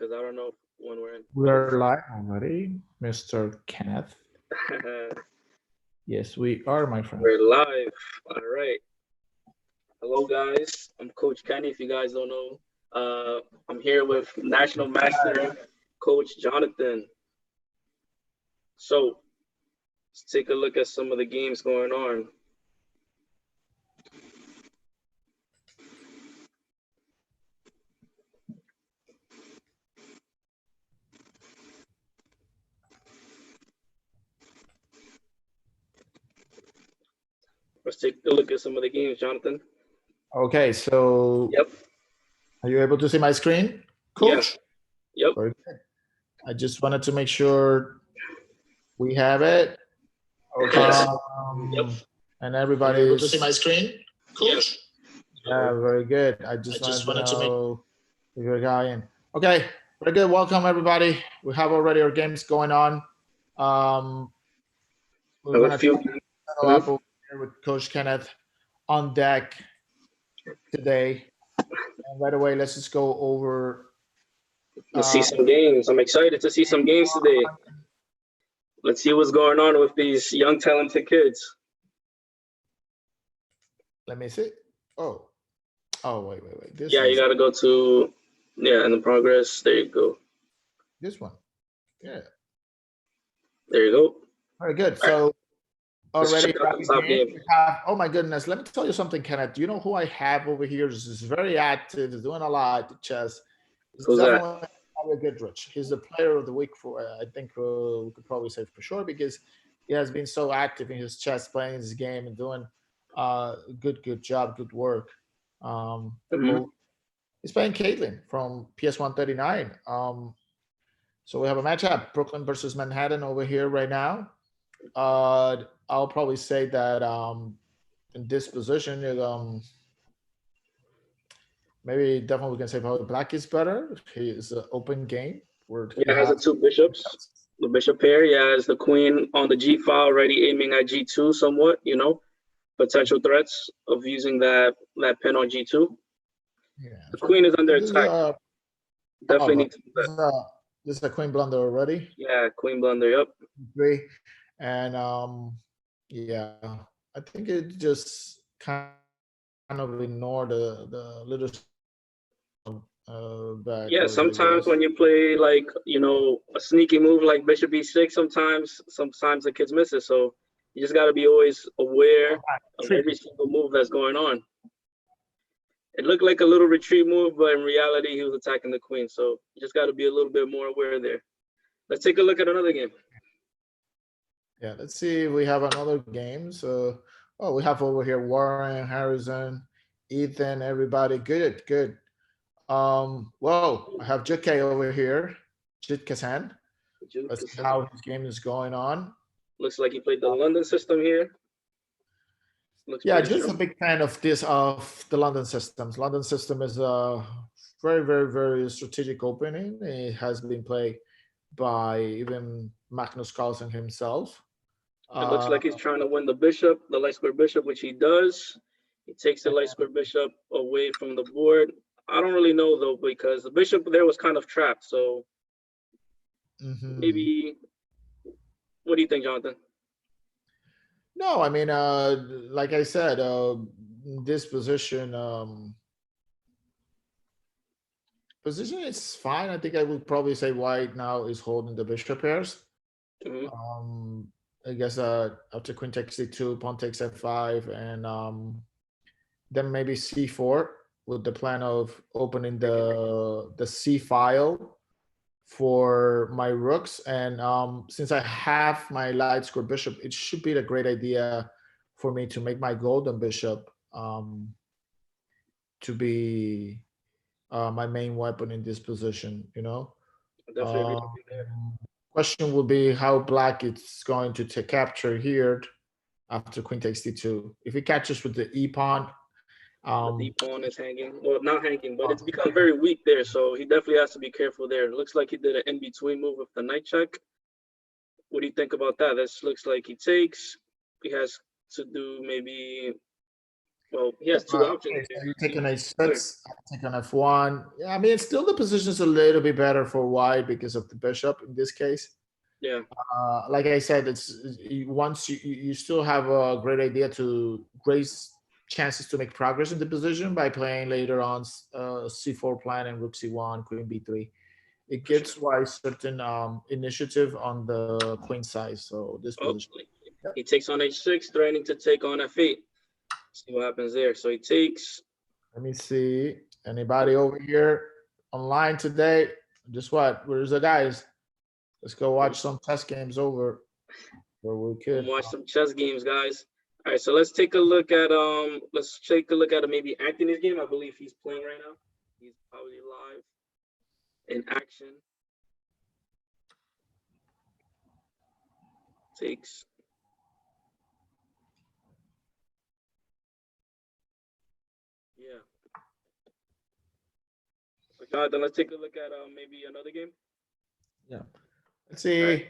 because I don't know when we're in. We are live already, Mr. Kenneth. Yes, we are, my friend. We're live. All right. Hello, guys. I'm Coach Kenny. If you guys don't know, I'm here with National Master Coach Jonathan. So let's take a look at some of the games going on. Let's take a look at some of the games, Jonathan. Okay, so Yep. Are you able to see my screen, Coach? Yeah. Yep. Very good. I just wanted to make sure we have it. Okay. Yep. And everybody able to see my screen, Coach? Yeah, very good. I just wanted to know if you're a guy in. Okay, very good. Welcome everybody. We have already our games going on. We're gonna settle up over here with Coach Kenneth on deck today. And right away, let's just go over. Let's see some games. I'm excited to see some games today. Let's see what's going on with these young, talented kids. Let me see. Oh, wait. This you got to go to, in the progress. There you go. This one. Yeah. There you go. Very good. So already we have, oh my goodness. Let me tell you something, Kenneth. Do you know who I have over here? This is very active. He's doing a lot at chess. Who's that? Goodrich. He's the player of the week for, I think we could probably say for sure, because he has been so active in his chess, playing his game and doing good job, good work. He's playing Caitlin from PS139. So we have a matchup, Brooklyn versus Manhattan over here right now. I'll probably say that in this position, maybe definitely we can say probably black is better. He is an open game. He has the two bishops. The bishop pair. He has the queen on the g file, already aiming at g2 somewhat, potential threats of using that pin on g2. Yeah. The queen is under attack. Definitely need to do that. This is a queen blunder already. Yeah, queen blunder, yep. Agree. And yeah, I think it just kind of ignore the little back. Yeah, sometimes when you play like a sneaky move like bishop e6, sometimes the kids miss it. So you just got to be always aware of every single move that's going on. It looked like a little retreat move, but in reality, he was attacking the queen. So you just got to be a little bit more aware there. Let's take a look at another game. Yeah, let's see. We have another game. So, we have over here Warren, Harrison, Ethan, everybody. Good. Well, I have JK over here, Jit Kazan. Let's see how his game is going on. Looks like he played the London system here. Yeah, just a big fan of the London systems. London system is a very strategic opening. It has been played by even Magnus Carlsen himself. It looks like he's trying to win the bishop, the light square bishop, which he does. He takes the light square bishop away from the board. I don't really know though, because the bishop there was kind of trapped. So maybe, what do you think, Jonathan? No, I mean, like I said, this position is fine. I think I would probably say white now is holding the bishop pairs. I guess after queen takes c2, pawn takes f5, and then maybe c4 with the plan of opening the c file for my rooks. And since I have my light square bishop, it should be a great idea for me to make my golden bishop to be my main weapon in this position, Definitely. Question will be how black is going to capture here after queen takes d2. If it catches with the e pawn, the d pawn is hanging. Well, not hanging, but it's become very weak there. So he definitely has to be careful there. It looks like he did an in-between move with the knight check. What do you think about that? This looks like he takes. He has to do maybe Well, he has two options Okay, here. so you're taking h6, I'm taking f1. Yeah, I mean, it's still the position's a little bit better for white because of the bishop in this case. Yeah, Like I said, once you still have a great idea to great chances to make progress in the position by playing later on c4 plan and rook c1, queen b3. It for gives sure. white certain initiative on the queen side. So this Oh, position. he takes on h6, threatening to take on f8. See what happens there. So he takes. Let me see. Anybody over here online today? Just what? Where's the guys? Let's go watch some test games over where we could. Watch some chess games, guys. All right, so let's take a look at maybe Anthony's game. I believe he's playing right now. He's probably live in action. Takes. Yeah. So Jonathan, let's take a look at maybe another game. Yeah. Let's see. Right.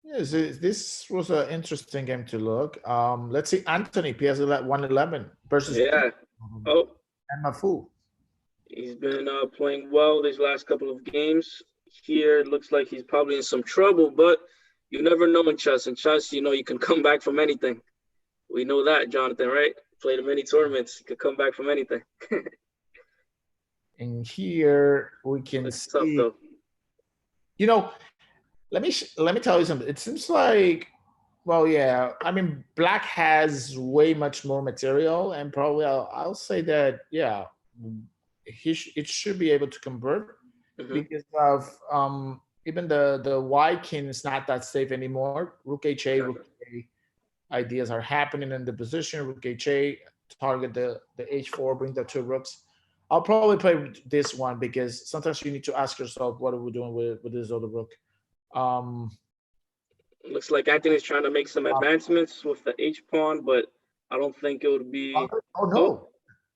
Yes, this was an interesting game to look. Let's see. Anthony PS 111 versus Yeah. Oh, and Mafu. he's been playing well these last couple of games. Here, it looks like he's probably in some trouble, but you never know in chess. In chess, you know, you can come back from anything. We know that, Jonathan, right? Played in many tournaments. You could come back from anything. And here we can It's tough, see. though. You know, let me tell you something. It seems like, well, yeah. I mean, black has way much more material, and probably I'll say that, yeah, it should be able to convert Mhm. because of even the white king is not that safe anymore. Rook h8, Yeah. rook a ideas are happening in the position. Rook h8, target the h4, bring the two rooks. I'll probably play this one because sometimes you need to ask yourself, what are we doing with this other rook? Looks like Anthony's trying to make some advancements with the H pawn, but I don't think it would be. Oh no,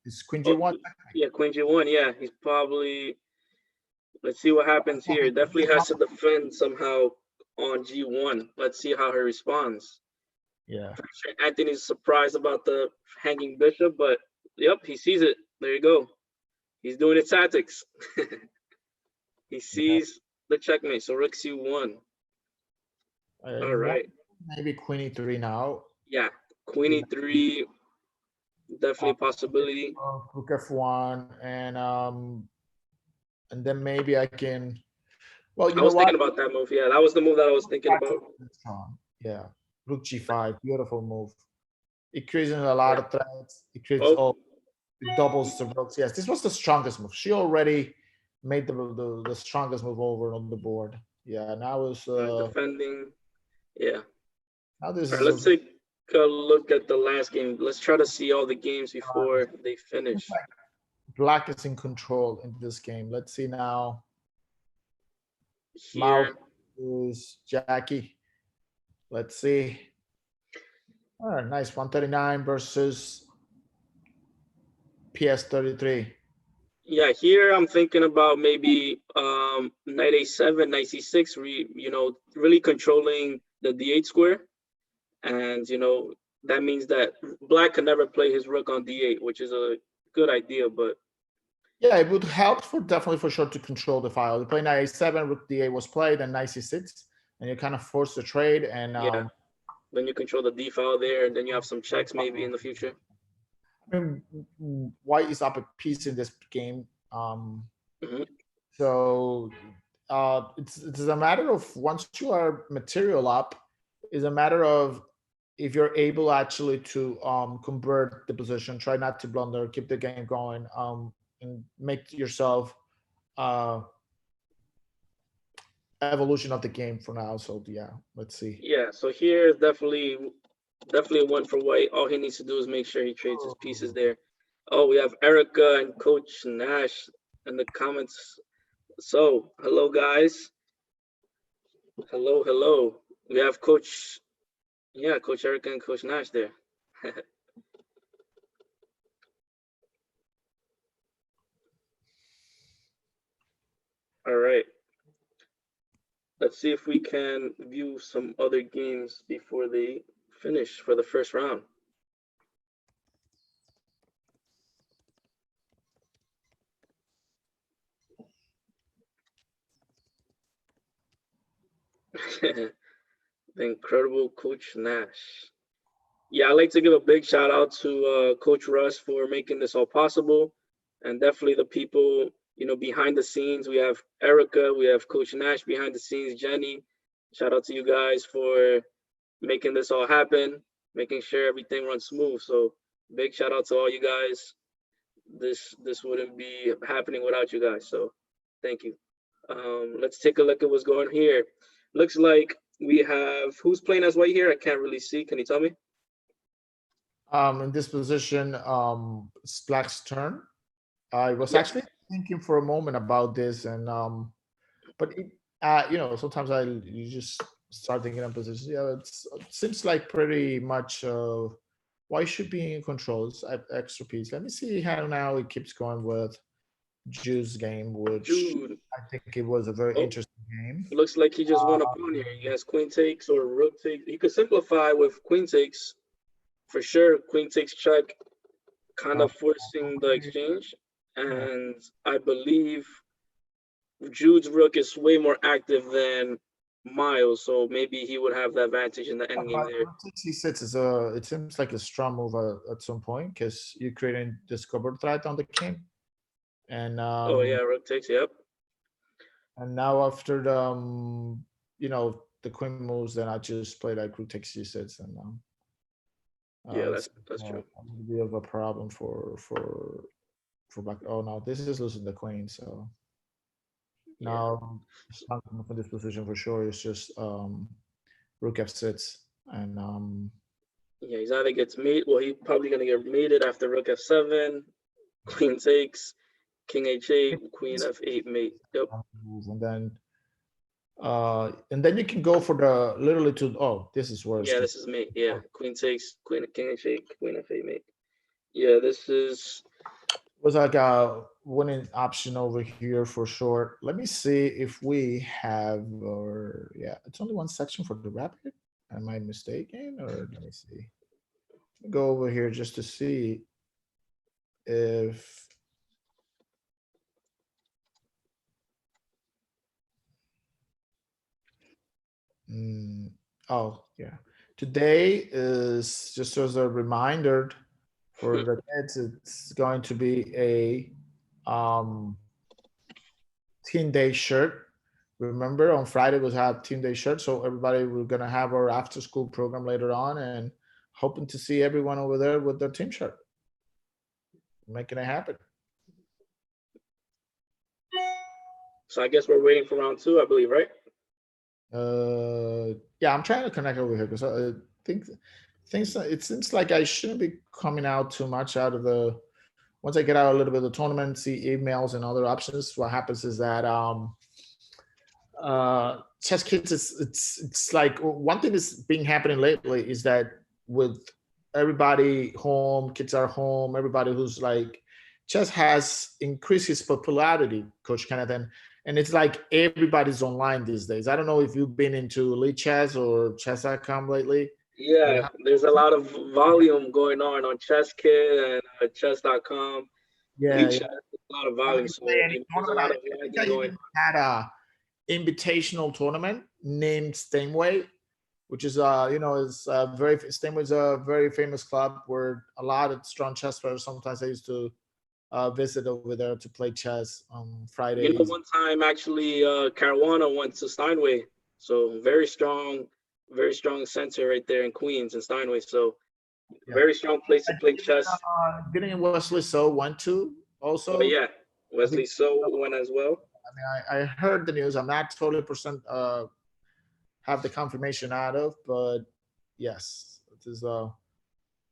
it's queen g1. Yeah, Queen G1. Yeah, he's probably. Let's see what happens here. Definitely has to defend somehow on G1. Let's see how he responds. Yeah. Pretty sure Anthony's surprised about the hanging bishop, but yep, he sees it. There you go. He's doing his tactics. He sees the checkmate. So rook c1. All right. Maybe queen e3 now. Yeah, queen e3. Definitely a possibility. Rook f1 and then maybe I can. Well, you I know was what? thinking about that move. Yeah, that was the move that I was thinking about. Yeah, rook g5, beautiful move. It creates a lot of threats. It creates it doubles the rooks. Yes, this was the strongest move. She already made the strongest move over on the board. Yeah, now it's defending. Yeah. now this All right, is let's take a look at the last game. Let's try to see all the games before they finish. black is in control in this game. Let's see now. Here. Is Jackie. Let's see. All right, nice. 139 versus PS 33. Yeah, here I'm thinking about maybe knight a7, knight c6, really controlling the d8 square. And, that means that black can never play his rook on d8, which is a good idea, but yeah, it would help definitely for sure to control the file. You play knight a7, rook d8 was played, and knight c6, and you kind of force the trade. And yeah, then you control the d file there, and then you have some checks maybe in the future. I mean, white is up a piece in this game. So it's a matter of once you are material up, is a matter of if you're able actually to convert the position, try not to blunder, keep the game going, and make yourself evolution of the game for now. So yeah, let's see. Yeah, so here is definitely a win for white. All he needs to do is make sure he trades his pieces there. Oh, we have Erica and Coach Nash in the comments. So, hello guys. Hello. We have Coach Erica and Coach Nash there. All right. Let's see if we can view some other games before they finish for the first round. The incredible Coach Nash. Yeah, I'd like to give a big shout out to Coach Russ for making this all possible, and definitely the people, behind the scenes. We have Erica, we have Coach Nash behind the scenes, Jenny. Shout out to you guys for making this all happen, making sure everything runs smooth. So big shout out to all you guys. This wouldn't be happening without you guys. So thank you. Let's take a look at what's going here. Looks like we have who's playing as white here. I can't really see. Can you tell me? In this position, it's Black's turn. I was Yeah. actually thinking for a moment about this, and but it, sometimes you just start thinking of positions. Yeah, it seems like pretty much why should be in control. It's extra piece. Let me see how now it keeps going with Jude's game, which Jude. I think it was a very Oh, interesting game. looks like he just won a pawn here. He has queen takes or rook takes. He could simplify with queen takes for sure. Queen takes check, kind of forcing the exchange. And I believe Jude's rook is way more active than Miles, so maybe he would have the advantage in the endgame there. C6 is it seems like a strong move at some point because you're creating this cover threat on the king. And Oh yeah, rook takes, yep. and now after the the queen moves, then I just play like rook takes c6, and Yeah, that's true. a little bit of a problem for back. Oh no, this is losing the queen, so Yeah. now it's not coming from this position for sure. It's just rook f6, and Yeah, he's either gets mate. Well, he's probably gonna get mated after rook f7, queen takes, king h8, queen f8 mate. Yep. and then you can go for the literally to, oh, this is worse. Yeah, this is mate. Yeah, queen takes, queen, king h8, queen f8 mate. Yeah, this is was like a winning option over here for sure. Let me see if we have, or yeah, it's only one section for the rapid. Am I mistaken, or let me see. Go over here just to see if oh yeah, today is just as a reminder for the kids. It's going to be a Team Day shirt. Remember, on Friday we'll have Team Day shirt, so everybody, we're gonna have our after school program later on, and hoping to see everyone over there with their team shirt, making it happen. so. I guess we're waiting for round 2, I believe, right? Yeah, I'm trying to connect over here because I think things. It seems like I shouldn't be coming out too much out of the. Once I get out a little bit of the tournament, see emails and other options, what happens is that chess kids, it's like one thing that's been happening lately is that with everybody home, kids are home, everybody who's like, chess has increased its popularity, Coach Kenneth, and it's like everybody's online these days. I don't know if you've been into Elite Chess or chess.com lately. Yeah, there's a lot of volume going on ChessKid and chess.com. Yeah, Chess, a lot of volume. So there's a lot of I going. even had a invitational tournament named Steinway, which is is very Steinway is a very famous club where a lot of strong chess players. Sometimes I used to visit over there to play chess on Fridays. One time actually, Caruana went to Steinway, so very strong center right there in Queens and Steinway. So very strong place to play chess. Didn't Wesley So went to also? Oh yeah, Wesley So went as well. I mean, I heard the news. I'm not totally percent have the confirmation out of, but yes, this is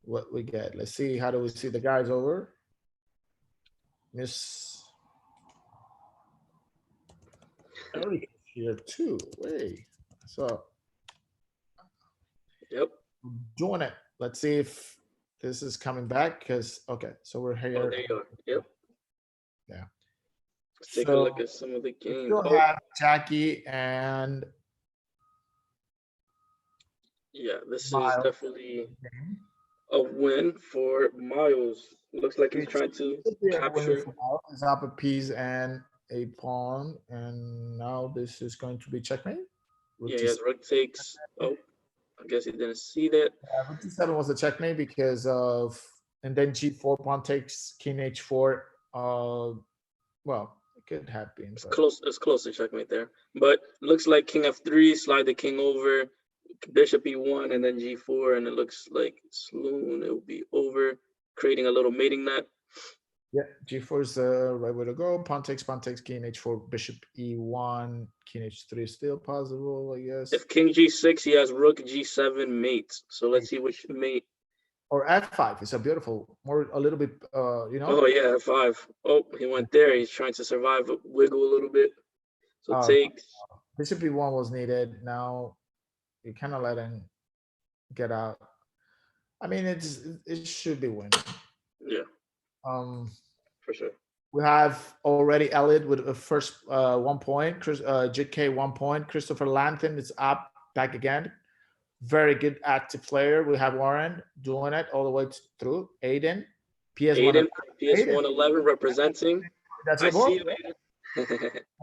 what we get. Let's see. How do we see the guys over? Miss Eric here too. Wait, so yep, doing it. Let's see if this is coming back. Because okay, so we're here. Oh, there you are. Yep. Yeah. Let's take a look at some of the games. Still have Jackie and. Yeah, this is definitely a win for Miles. Looks like he's trying to capture. It's up a piece and a pawn, and now this is going to be checkmate. Yeah, yes, rook takes. Oh, I guess he didn't see that. Rook d7 was a checkmate because of, and then g4, pawn takes, king h4. Well, it could have been, It's but close. It's close to checkmate there. But looks like king f3, slide the king over, bishop e1, and then g4, and it looks like soon it will be over, creating a little mating net. yeah, g4 is the right way to go. Pawn takes, king h4, bishop e1, king h3 is still possible, I guess. If king g6, he has rook g7 mates. So let's see which mate. Or f5 is a beautiful, more a little bit, you know. Oh yeah, f5. Oh, he went there. He's trying to survive, wiggle a little bit. So takes. Bishop e1 was needed. Now you kind of let him get out. I mean, it should be winning. Yeah, for sure. We have already Elliot with a first 1 point. JK 1 point. Christopher Lanthan is up, back again. Very good active player. We have Warren doing it all the way through. Aiden, Aiden, PS111 representing. That's I a board. see you, Aiden.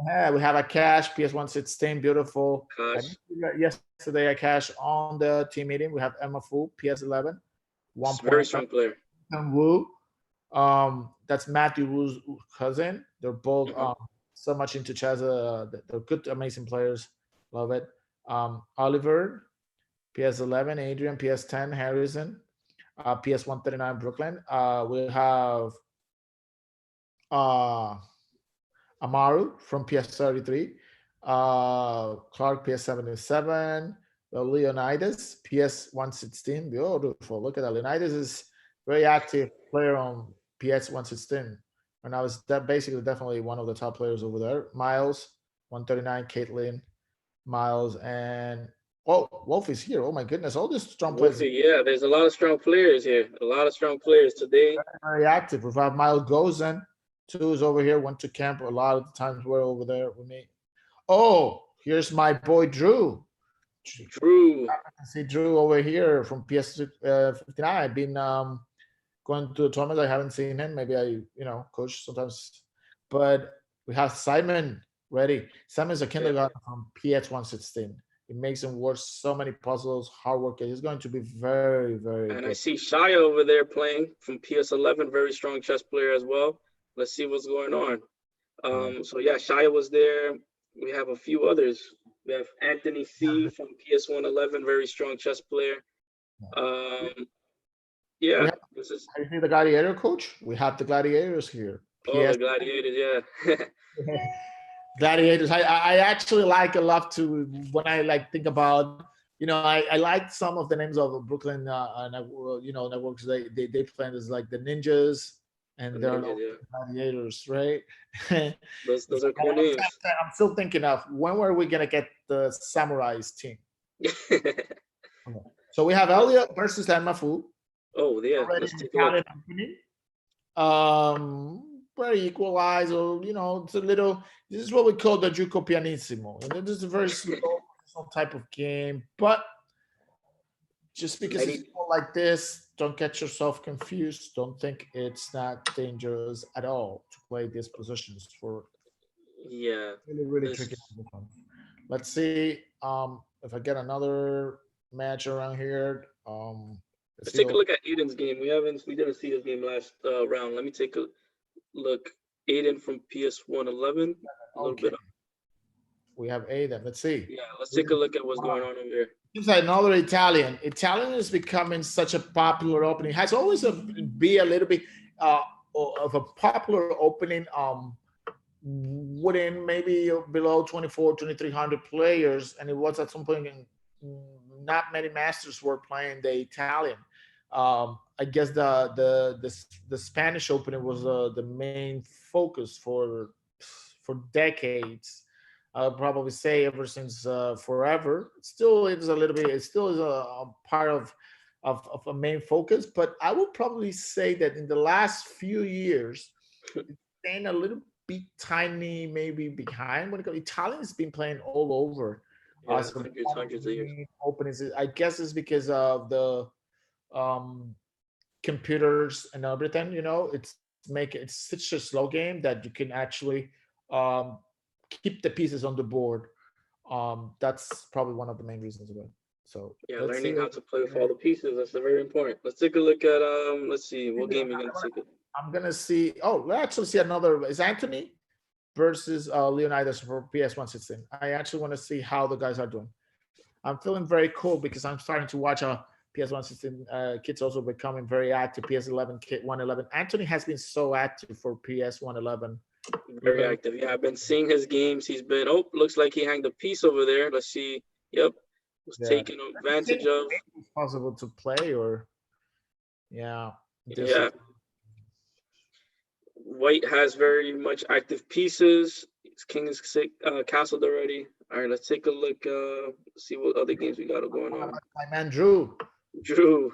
Yeah, we have a cash, PS116, beautiful. Gosh. Yesterday, a cash on the team meeting. We have Emma Fu, PS11. 1 point. Very strong player. And Wu. That's Matthew Wu's cousin. They're both so much into chess. They're good, amazing players. Love it. Oliver, PS11. Adrian, PS10. Harrison, PS139. Brooklyn. We have Amaru from PS33. Clark, PS77. Leonidas, PS116. Beautiful. Look at that. Leonidas is very active player on PS116. And I was basically definitely one of the top players over there. Miles, 139, Caitlin, Miles, and Wolf is here. Oh my goodness. All these strong players. Wolfie, yeah, there's a lot of strong players here. A lot of strong players today. Very active. We have Miles Gozen, too, is over here, went to camp. A lot of the times we're over there with me. Oh, here's my boy Drew. Drew. I see Drew over here from PS59. I've been going to the tournament. I haven't seen him. Maybe I, coach sometimes. But we have Simon ready. Simon's a kindergarten from PS116. It makes him work so many puzzles, hard work. He's going to be very, very good. And I see Shia over there playing from PS11. Very strong chess player as well. Let's see what's going on. So yeah, Shia was there. We have a few others. We have Anthony C from PS111, very strong chess player. Yeah, this is. Are you the Gladiator coach? We have the Gladiators here. Oh, the Gladiators, yeah. Gladiators. I actually love to, when I think about, I like some of the names of Brooklyn, networks. They play as like the ninjas. And they're gladiators, right? Those are cool names. I'm still thinking of when were we gonna get the Samurais team? So we have Elliot versus Emma Fu. Oh yeah, let's take a look. Very equalized, or it's a little. This is what we call the Juco Pianissimo. And this is a very slow type of game, but just because it's like this, don't get yourself confused. Don't think it's not dangerous at all to play these positions for really tricky. Let's see if I get another match around here. Let's take a look at Aiden's game. We didn't see his game last round. Let me take a look. Aiden from PS111. Okay. We have Aiden. Let's see. Yeah, let's take a look at what's going on over here. It's another Italian. Italian is becoming such a popular opening. It has always be a little bit of a popular opening within maybe below 2,300 players. And it was at some point, not many masters were playing the Italian. I guess the Spanish opening was the main focus for decades. I'll probably say ever since forever. It still is a little bit. It still is a part of a main focus. But I would probably say that in the last few years, it's staying a little bit tiny, maybe behind. When Italian has been playing all over. Yeah, hundreds of years. Openings. I guess it's because of the computers and everything. It's such a slow game that you can actually keep the pieces on the board. That's probably one of the main reasons why. So Yeah, let's see. learning how to play with all the pieces, that's very important. Let's take a look at, let's see, what game we're gonna take it. I'm gonna see. Oh, we'll actually see another. Is Anthony versus Leonidas for PS116. I actually want to see how the guys are doing. I'm feeling very cool because I'm starting to watch PS116 kids also becoming very active. PS11 kid 111. Anthony has been so active for PS111. Very active. Yeah, I've been seeing his games. He's been, oh, looks like he hanged a piece over there. Let's see. Yep. Was taking advantage of. It's possible to play or Yeah. White has very much active pieces. His king is castled already. All right, let's take a look. See what other games we got going on. My man Drew. Drew.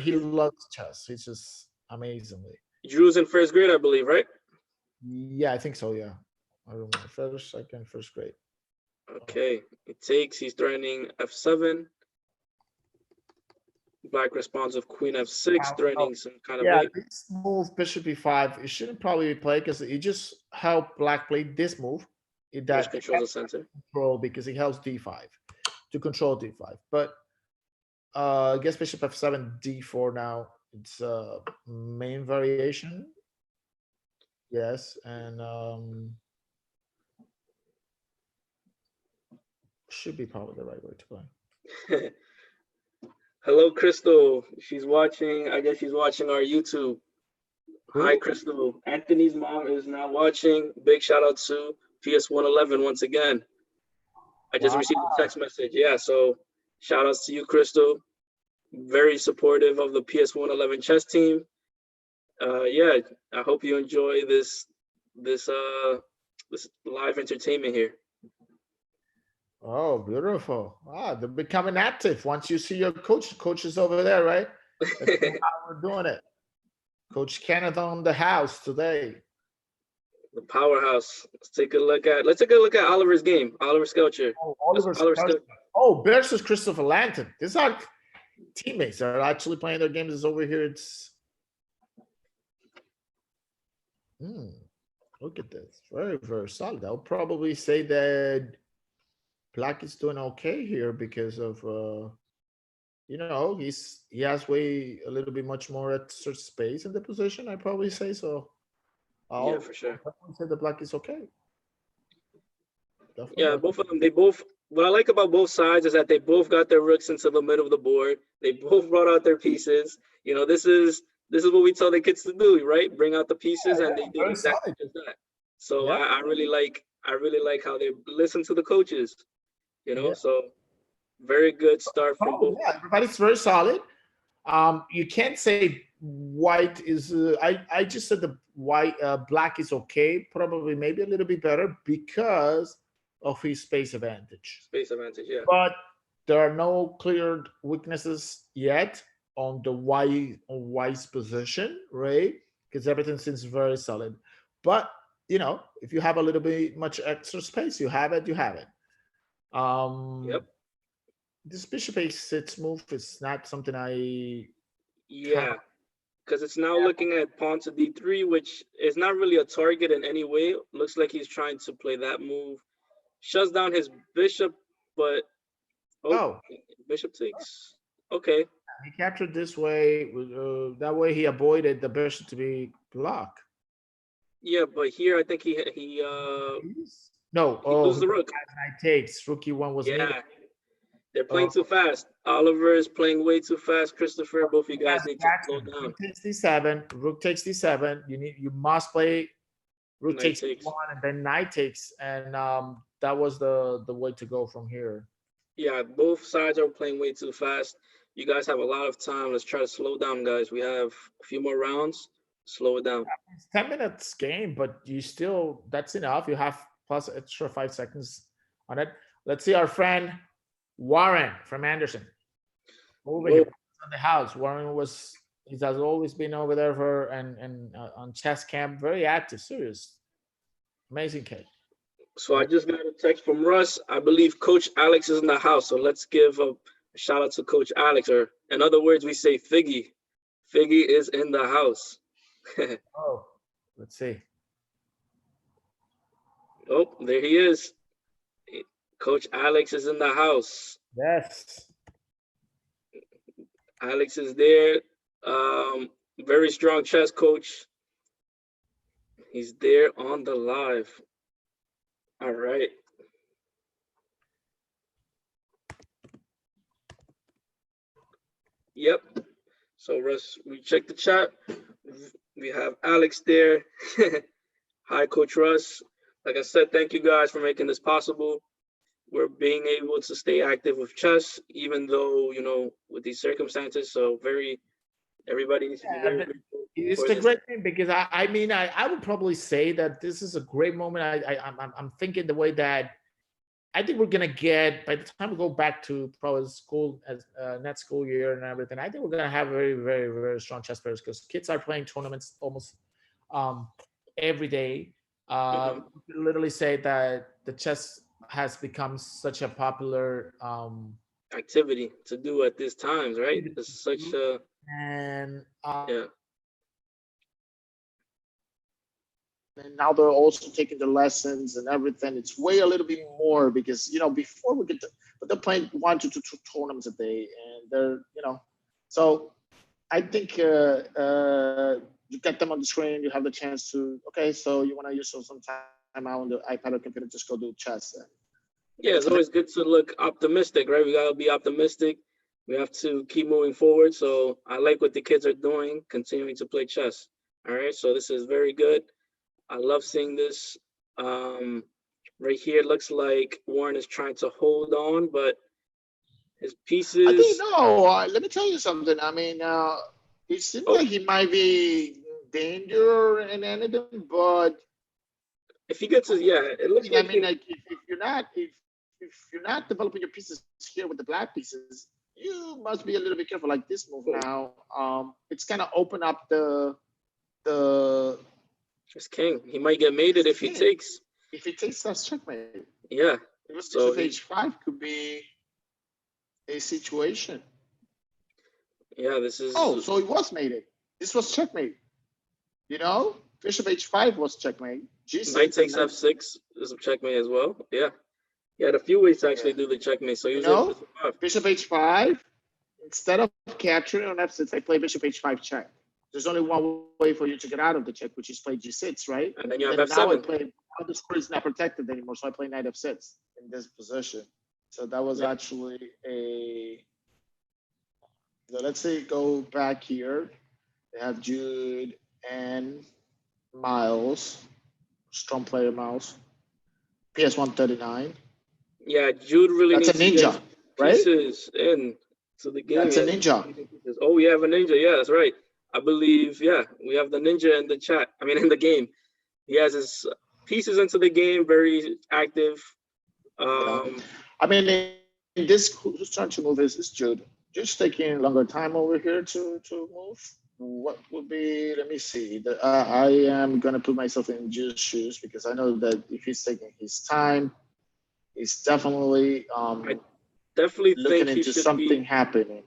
He loves chess. He's just amazingly. Drew's in first grade, I believe, right? Yeah, I think so. Yeah, I remember first grade. Okay, it takes. He's threatening f7. Black responds with queen f6, threatening some kind of mate. This move bishop e5. It shouldn't probably be played because it just helped black play this move. That controls the center. Control because it helps d5 to control d5. But I guess bishop f7, d4 now. It's a main variation. Yes, and should be probably the right way to play. Hello, Crystal. She's watching. I guess she's watching our YouTube. Who? Hi, Crystal. Anthony's mom is now watching. Big shout out to PS111 once again. I just received a text message. Yeah, so shout outs to you, Crystal. Very supportive of the PS111 chess team. Yeah, I hope you enjoy this live entertainment here. Oh, beautiful. They're becoming active. Once you see your coach is over there, right? That's how we're doing it. Coach Kenneth on the house today. The powerhouse. Let's take a look at Oliver's game. Oliver Skelcher. Oh, Oliver Skelcher. Oh, versus Christopher Lanton. These are teammates that are actually playing their games over here. It's look at this. Very, very solid. I'll probably say that Black is doing okay here because of he has way a little bit much more extra space in the position. I probably say so. Yeah, for sure. I would say the Black is okay. Definitely. Yeah, both of them. What I like about both sides is that they both got their rooks into the middle of the board. They both brought out their pieces. You know, this is what we tell the kids to do, right? Bring out the pieces, and they did exactly just that. So I really like how they listen to the coaches. You know, so very good start from both. Yeah, everybody's very solid. You can't say white is. I just said the black is okay, probably maybe a little bit better because of his space advantage. Space advantage, yeah. But there are no clear weaknesses yet on the white's position, right? Because everything seems very solid. But if you have a little bit much extra space, you have it. Yep. This bishop a6 move is not something because it's now looking at pawn to d3, which is not really a target in any way. Looks like he's trying to play that move. Shuts down his bishop, but bishop takes. Okay. He captured this way. That way he avoided the bishop to be blocked. Yeah, but here I think he loses the rook. Knight takes. Rook e1 was needed. They're playing too fast. Oliver is playing way too fast. Christopher, both of you guys need to slow down. Rook takes d7. Rook takes d7. You must play rook takes d1 and then knight takes, and that was the way to go from here. Yeah, both sides are playing way too fast. You guys have a lot of time. Let's try to slow down, guys. We have a few more rounds. Slow it down. It's 10 minutes game, but that's enough. You have plus extra 5 seconds on it. Let's see our friend Warren from Anderson over here on the house. Warren he has always been over there on chess camp, very active, serious, amazing kid. So I just got a text from Russ. I believe Coach Alex is in the house. So let's give a shout out to Coach Alex, or in other words, we say Figgy. Figgy is in the house. Let's see. Oh, there he is. Coach Alex is in the house. Yes. Alex is there. Very strong chess coach. He's there on the live. All right. Yep. So Russ, we checked the chat. We have Alex there. Hi, Coach Russ. Like I said, thank you guys for making this possible. We're being able to stay active with chess, even though, you know, with these circumstances. So everybody needs to be very grateful. It's for a this. great thing because I mean, I would probably say that this is a great moment. I'm thinking the way that I think we're gonna get by the time we go back to probably school as next school year and everything. I think we're gonna have very, very, very strong chess players because kids are playing tournaments almost every day. Literally say that the chess has become such a popular Activity to do at these times, right? It's such a and yeah. And now they're also taking the lessons and everything. It's way a little bit more because before we get to, but they're playing 1 to 2 tournaments a day, and they're so I think you get them on the screen, you have the chance to so you want to use some time out on the iPad or computer, just go do chess. Yeah, it's always good to look optimistic, right? We gotta be optimistic. We have to keep moving forward. So I like what the kids are doing, continuing to play chess. All right, so this is very good. I love seeing this. Right here, it looks like Warren is trying to hold on, but his pieces. I think let me tell you something. I mean, it seems like he might be in danger and anything, but if he gets his, it looks like. I mean, like if you're not developing your pieces here with the black pieces, you must be a little bit careful. Like this move now, it's gonna open up the. It's king. He might get mated if he takes. If he takes, that's checkmate. Yeah. So H5 could be a situation. Yeah, this is. Oh, so it was mated. This was checkmate. Bishop H5 was checkmate. G6. Knight takes F6 is a checkmate as well. Yeah. He had a few ways to actually do the checkmate. So he was Bishop H5. Instead of capturing on F6, I play Bishop H5 check. There's only one way for you to get out of the check, which is play G6, right? And then you have F7. Now the square is not protected anymore, so I play Knight F6 in this position. So that was actually a. So let's say go back here. They have Jude and Miles, strong player Miles. PS 139. Yeah, Jude really That's needs a ninja, right? Pieces in to the game. That's a ninja. Oh, we have a ninja. Yeah, that's right. I believe, we have the ninja in the chat. I mean, in the game. He has his pieces into the game, very active. I mean, in this, who's trying to move is Jude. Just taking longer time over here to move. What would be, let me see. I am going to put myself in Jude's shoes because I know that if he's taking his time, he's definitely I definitely looking think into something happening.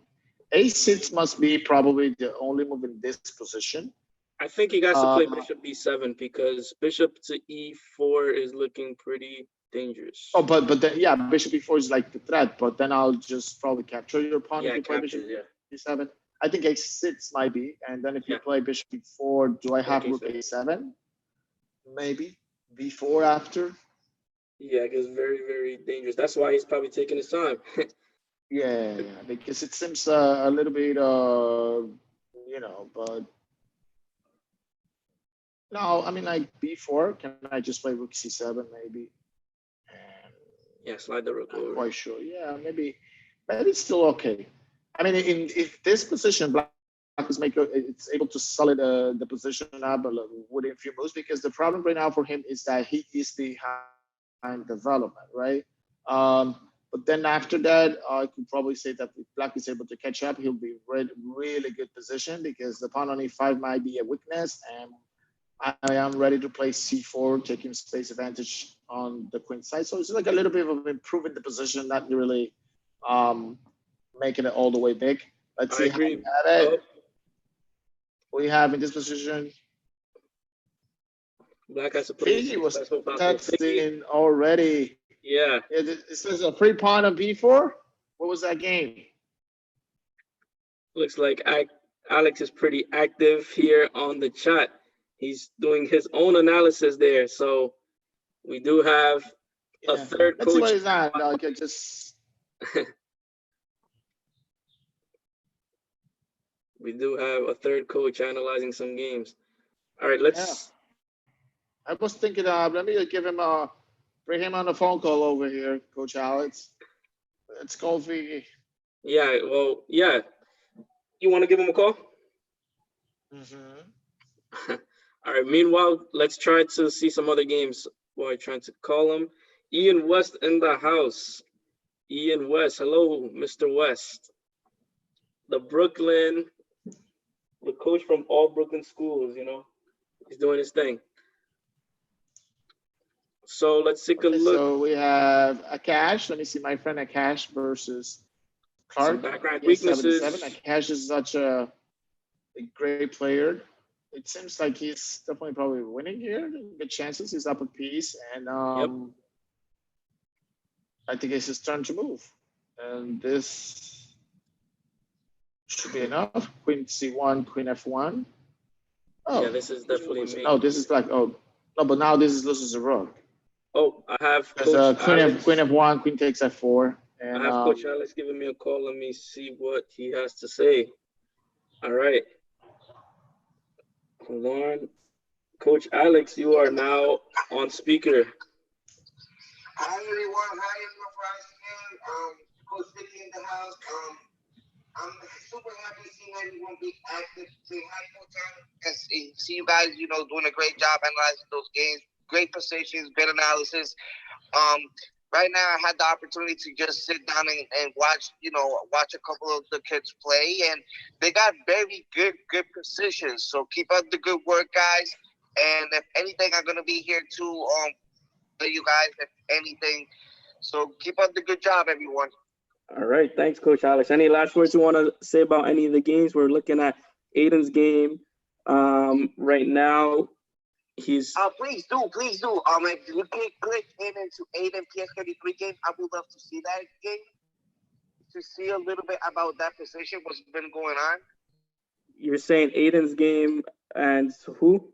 A6 must be probably the only move in this position. I think he got to play Bishop B7 because Bishop to E4 is looking pretty dangerous. Oh, but then Bishop E4 is like the threat. But then I'll just probably capture your pawn if you play Bishop B7. I think A6 might be, and then if you play Bishop B4, do I have Rook A7? Maybe B4 after. Yeah, it gets very, very dangerous. That's why he's probably taking his time. Yeah, because it seems a little bit, but no, I mean, like B4, can I just play Rook C7 maybe? And slide the Rook over. I'm quite sure. Yeah, maybe it's still okay. I mean, if this position, Black is it's able to solid the position up within a few moves, because the problem right now for him is that he is behind development, right? But then after that, I could probably say that if Black is able to catch up, he'll be in really good position because the pawn on E5 might be a weakness, and I am ready to play C4, taking space advantage on the queen side. So it's like a little bit of improving the position, not really making it all the way big. Let's see how we have it. We have in this position. Black has to play. Figgy was testing already. Yeah, It says a free pawn on b4. What was that game? looks like Alex is pretty active here on the chat. He's doing his own analysis there. So we do have a Yeah. third Let's see what coach. is that. No, I can just. We do have a third coach analyzing some games. All right, let's. I was thinking, let me give him bring him on the phone call over here, Coach Alex. Let's go, Vicky. Yeah, well, yeah. You want to give him a call? Mm-hmm. All right. Meanwhile, let's try to see some other games while I'm trying to call him. Ian West in the house. Ian West. Hello, Mr. West. The coach from all Brooklyn schools, he's doing his thing. So let's take a look. So we have Akash. Let me see my friend Akash versus Clark. Some background He has weaknesses. 77. Akash is such a great player. It seems like he's definitely probably winning here. Good chances. He's up a piece. And I think it's his turn to move. And this should be enough. Queen C1, Queen F1. Oh, Yeah, this is definitely me. no, this is like, oh, no, but now this is loses a rook. Oh, I have Because Coach Alex. Queen F1, Queen takes F4. And, I have Coach Alex giving me a call. Let me see what he has to say. All right. Hold on. Coach Alex, you are now on speaker. Hi everyone, hi everyone for ICN. Coach Vicky in the house. I'm super happy seeing everyone be active. Say hi, Coach Alex. See you guys, doing a great job analyzing those games. Great positions, great analysis. Right now I had the opportunity to just sit down and watch a couple of the kids play, and they got very good positions. So keep up the good work, guys. And if anything, I'm gonna be here to you guys, if anything. So keep up the good job, everyone. All right. Thanks, Coach Alex. Any last words you want to say about any of the games? We're looking at Aiden's game right now. He's please do. If you can click into Aiden PS33 game, I would love to see that game, to see a little bit about that position, what's been going on. You're saying Aiden's game and who?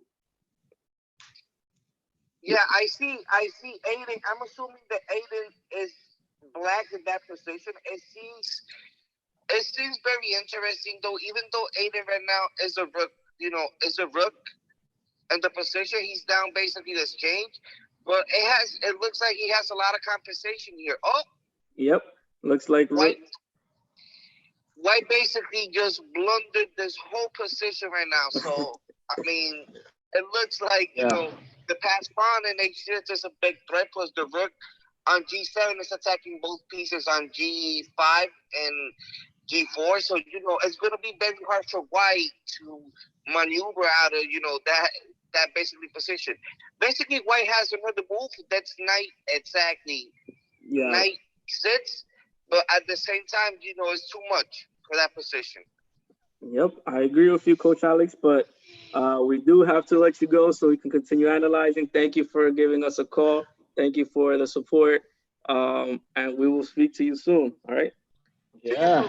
Yeah, I see Aiden. I'm assuming that Aiden is black in that position. It seems very interesting though, even though Aiden right now is a rook, is a rook. And the position he's down basically has changed, but it looks like he has a lot of compensation here. Oh, yep, looks like White basically just blundered this whole position right now. So I mean, it looks like the pass pawn and H6 is a big threat. Plus the rook on G7 is attacking both pieces on G5 and G4. So it's going to be very hard for White to maneuver out of that basically position. Basically, White has another move that's knight exactly. Yeah. Knight sits, but at the same time, it's too much for that position. Yep, I agree with you, Coach Alex, but we do have to let you go so we can continue analyzing. Thank you for giving us a call. Thank you for the support, and we will speak to you soon. All right? Yeah.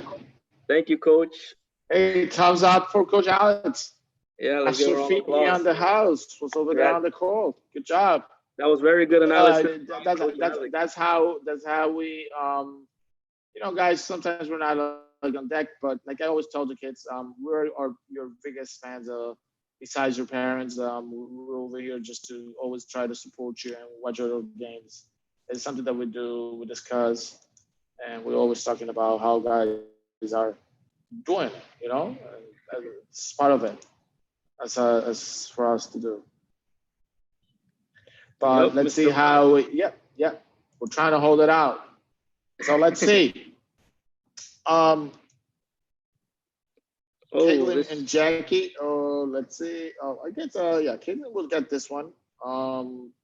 Thank you, Coach. Hey, thumbs up for Coach Alex. Yeah, let's give her all applause. On the house was over there on the call. Good job. That was very good analysis. That's how we guys, sometimes we're not like on deck, but like I always tell the kids, we're your biggest fans besides your parents. We're over here just to always try to support you and watch your games. It's something that we do, we discuss, and we're always talking about how guys are doing, and it's part of it. As for us to do. But let's see how we're trying to hold it out. So let's see. Caitlin and Jackie. Let's see. I guess Caitlin will get this one.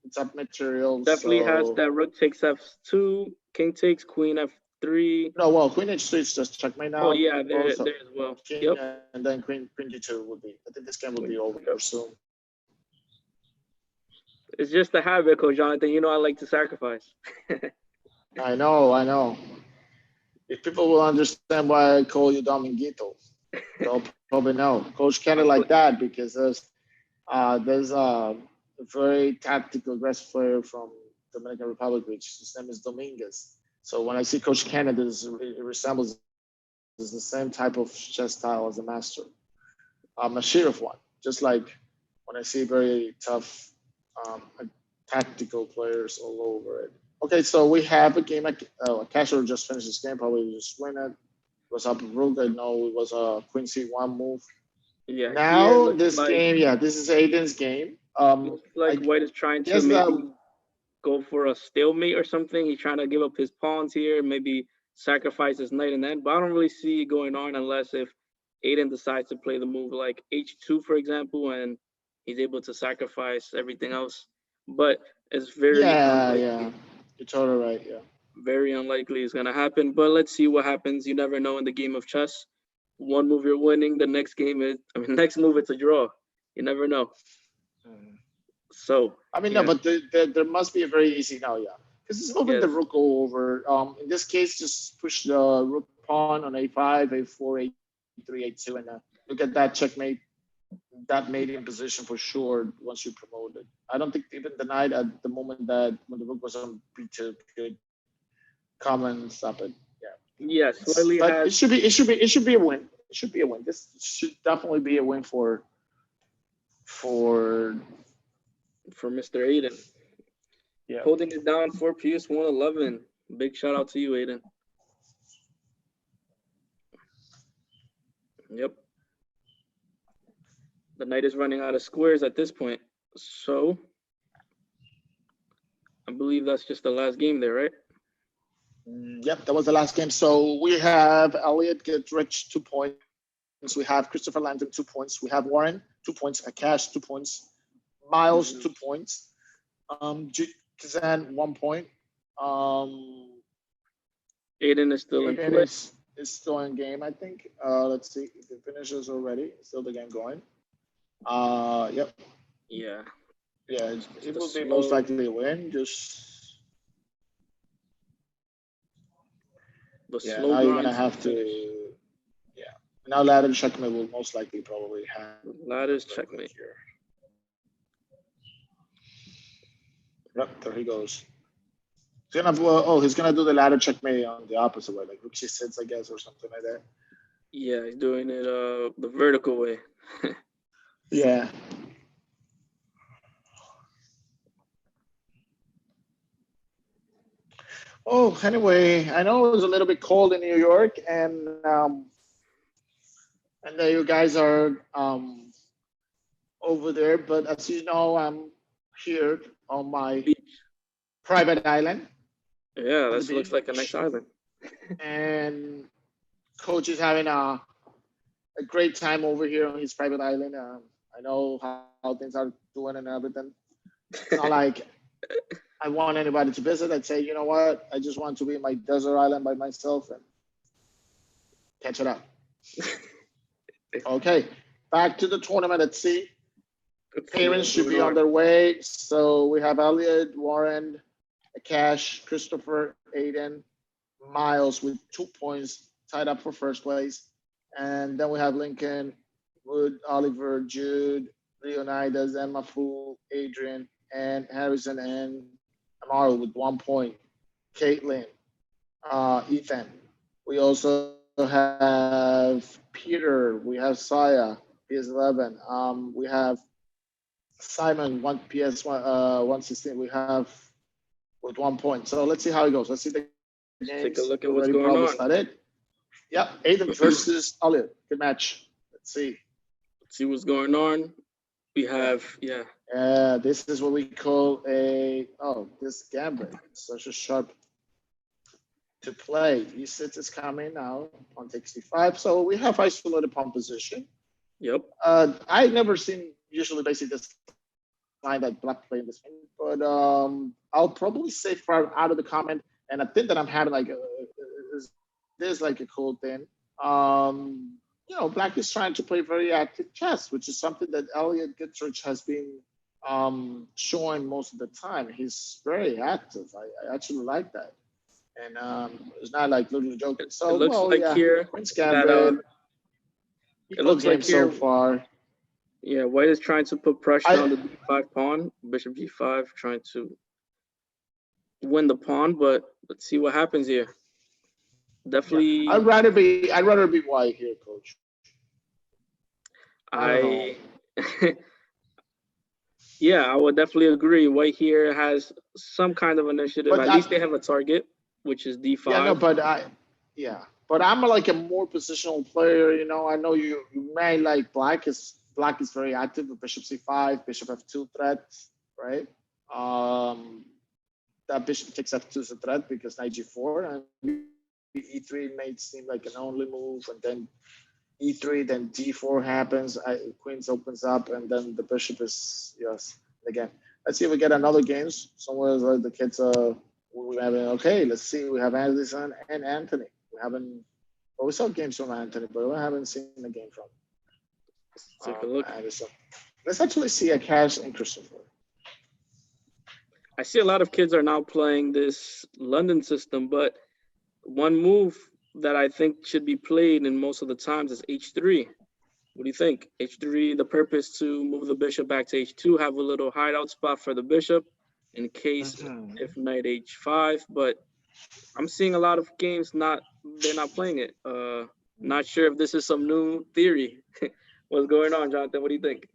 It's up materials. Definitely has that rook takes F2, king takes queen F3. No, well, queen H3 is just checkmate now. Oh yeah, there as well. King, yep. And then queen D2 would be. I think this game will be over soon. It's just a habit, Coach Jonathan. I like to sacrifice. I know. If people will understand why I call you Dominguito, they'll probably know. Coach Kenny like that because there's a very tactical aggressive player from Dominican Republic, which his name is Dominguez. So when I see Coach Kenny, it resembles is the same type of chess style as the master. A sheer of one, just like when I see very tough tactical players all over it. Okay, so we have a game. Castro just finished this game, probably just win it. It was up rook. I know it was a Queen C1 move. Yeah. Here Now looks this like game, yeah, this is Aiden's game. looks like I White is trying to guess maybe go for a stalemate or something. He's trying to give up his pawns here, maybe sacrifice his knight and then. But I don't really see it going on unless if Aiden decides to play the move like H2, for example, and he's able to sacrifice everything else. But it's very yeah, unlikely. you're totally right. Yeah. Very unlikely it's gonna happen. But let's see what happens. You never know in the game of chess. One move you're winning, the next game is next move it's a draw. You never know. So I mean, yeah, no, but there must be a very easy now, yeah. Because it's moving the yes. rook over. In this case, just push the rook pawn on a5, a4, a3, a2, and look at that checkmate. That made in position for sure once you promote it. I don't think even the knight at the moment that when the rook was on b2 could come and stop it. Yeah, Yes, slightly but has it should be a win. It should be a win. This should definitely be a win for Mr. Aiden. yeah. Holding it down for PS 111. Big shout out to you, Aiden. Yep. The knight is running out of squares at this point. So I believe that's just the last game there, right? Yep, that was the last game. So we have Elliot get rich 2 points. We have Christopher Landon 2 points. We have Warren 2 points. Akash 2 points. Miles 2 points. Kazan 1 point. Aiden is still in Aiden play. is still in game, I think. Let's see if it finishes already. Still the game going. Yep. Yeah. Yeah, it will be slow- most likely a win. Just The yeah. slow Now you're grind gonna have to. Yeah. Now ladder checkmate will most likely probably have. Ladder's checkmate. Here. Yep, there he goes. He's gonna do the ladder checkmate on the opposite way, like rook c6, I guess, or something like that. Yeah, he's doing it the vertical way. Yeah. Oh, anyway, I know it was a little bit cold in New York, and you guys are over there, but as you know, I'm here on my private island. Yeah, this looks like a nice island. And coach is having a great time over here on his private island. I know how things are doing and everything. It's not like I want anybody to visit. I'd say, you know what? I just want to be in my desert island by myself and catch it up. Okay, back to the tournament at sea. Parents should be on their way. So we have Elliot, Warren, Akash, Christopher, Aiden, Miles with 2 points tied up for first place. And then we have Lincoln, Wood, Oliver, Jude, Leonidas, Emma Fu, Adrian, and Harrison and Amaro with 1 point. Caitlin, Ethan. We also have Peter. We have Saya, PS11. We have Simon, one PS1, 116. We have with 1 point. So let's see how it goes. Let's see the games. Take a look at what's Already going on. started. Yep, Aiden versus Elliot. Good match. Let's see. Let's see what's going on. We have, yeah. This is what we call this gambit. Such a sharp to play. E6 is coming now on 65. So we have isolated pawn position. Yep. I never seen usually basically this line that black play in this game, but I'll probably say far out of the comment, and I think that I'm having like there's like a cool thing. Black is trying to play very active chess, which is something that Elliot Gittridge has been showing most of the time. He's very active. I actually like that. And it's not like literally joking. So, It looks well, like yeah, here Queen's that Gambit. it looks like so here, far. yeah, White is trying to put pressure I- on the d5 pawn, bishop g5, trying to win the pawn, but let's see what happens here. Definitely, I'd rather be white here, coach. I yeah, I would definitely agree. White here has some kind of initiative. But At least they have a target, which is d5. Yeah, no, but I'm like a more positional player. You know, I know you may like black is very active with bishop c5, bishop f2 threats, right? That bishop takes f2 is a threat because knight g4 and e3 may seem like an only move, and then e3, then d4 happens, queens opens up, and then the bishop is yes again. Let's see if we get another games somewhere where the kids we're having. Okay, let's see. We have Anderson and Anthony. We haven't. Well, we saw games from Anthony, but we haven't seen a game from Let's take a look. Anderson. Let's actually see a Cash and Christopher. I see a lot of kids are now playing this London system, but one move that I think should be played in most of the times is h3. What do you think? h3, the purpose to move the bishop back to h2, have a little hideout spot for the bishop in case if knight h5, but I'm seeing a lot of games they're not playing it. Not sure if this is some new theory. What's going on, Jonathan? What do you think?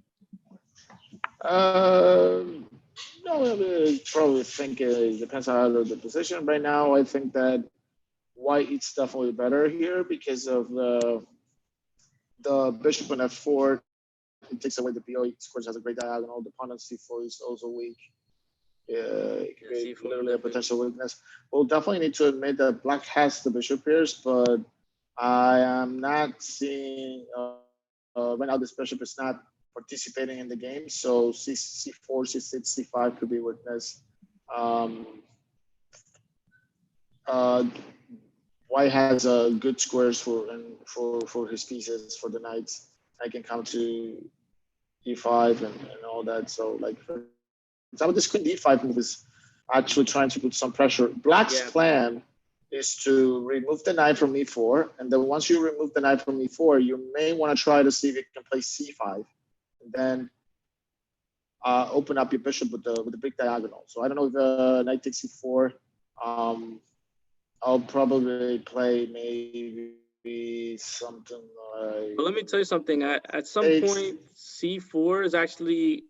No, I probably think it depends on the position. Right now, I think that white is definitely better here because of the bishop on f4. It takes away the BO. Of course, has a great diagonal. The pawn on c4 is also weak. It could be literally a potential weakness. We'll definitely need to admit that black has the bishop pairs, but I am not seeing right now this bishop is not participating in the game. So c4, c6, c5 could be weakness. White has good squares for his pieces for the knights. I can come to e5 and all that. So like for example, this queen d5 move is actually trying to put some pressure. Black's plan is to remove the knight from e4, and then once you remove the knight from e4, you may want to try to see if you can play c5, and then open up your bishop with the big diagonal. So I don't know if knight takes e4. I'll probably play maybe something like. But let me tell you something. At some point, c4 is actually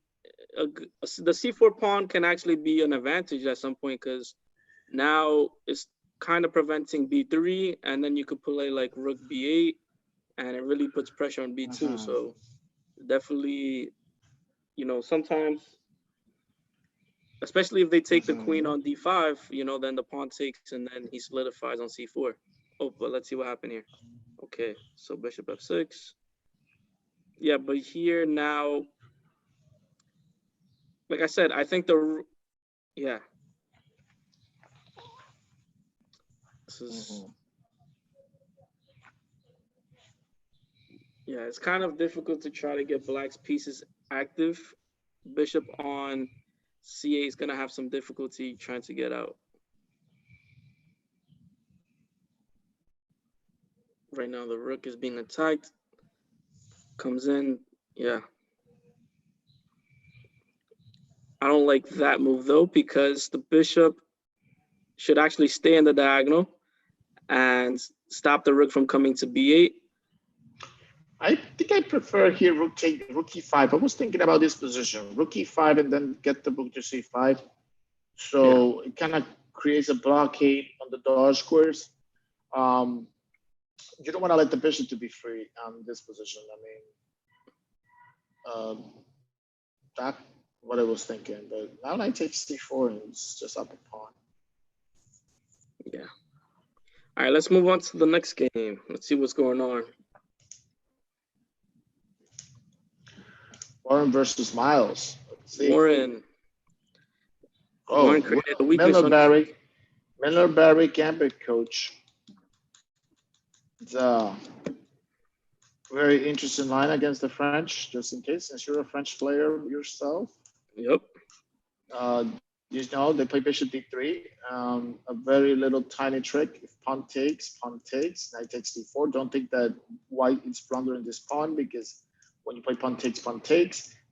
the c4 pawn can actually be an advantage at some point because now it's kind of preventing b3, and then you could play like rook b8, and it really puts pressure on b2. So definitely, you know, sometimes, especially if they take the queen on d5, you know, then the pawn takes and then he solidifies on c4. Oh, but let's see what happened here. Okay, so bishop f6. Yeah, but here now, like I said, I think yeah. This is, yeah, it's kind of difficult to try to get black's pieces active. Bishop on c8 is going to have some difficulty trying to get out. Right now, the rook is being attacked. Comes in, yeah. I don't like that move, though, because the bishop should actually stay in the diagonal and stop the rook from coming to b8. I think I prefer here rook e5. I was thinking about this position, rook e5, and then get the rook to c5. So it kind of creates a blockade on the dodge squares. You don't want to let the bishop to be free on this position. I mean, that's what I was thinking. But now knight takes c4, and it's just up a pawn. Yeah. All right, let's move on to the next game. Let's see what's going on. Warren versus Miles. Warren. Oh, Warren created a weakness Miller Barry Gambit coach. It's a very interesting line against the French, just in case, since you're a French player yourself. Yep. You know, they play bishop d3. A very little tiny trick. If pawn takes, knight takes d4. Don't think that white is blundering this pawn, because when you play pawn takes,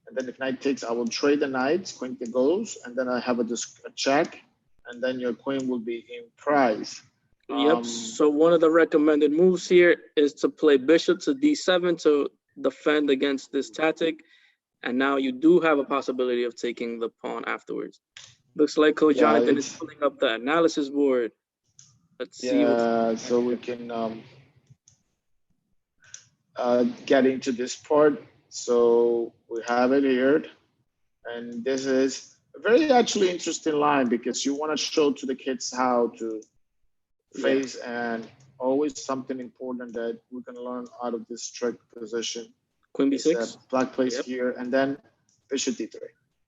and then if knight takes, I will trade the knight, queen goes, and then I have a check, and then your queen will be in prize. Yep. So one of the recommended moves here is to play bishop to d7 to defend against this tactic. And now you do have a possibility of taking the pawn afterwards. Looks like Coach Yeah, Jonathan is pulling up the analysis board. Let's see. Yeah, so we can get into this part. So we have it here. And this is a very actually interesting line, because you want to show to the kids how to face, and always something important that we can learn out of this trick position. Queen b6. Black plays here, and then bishop d3.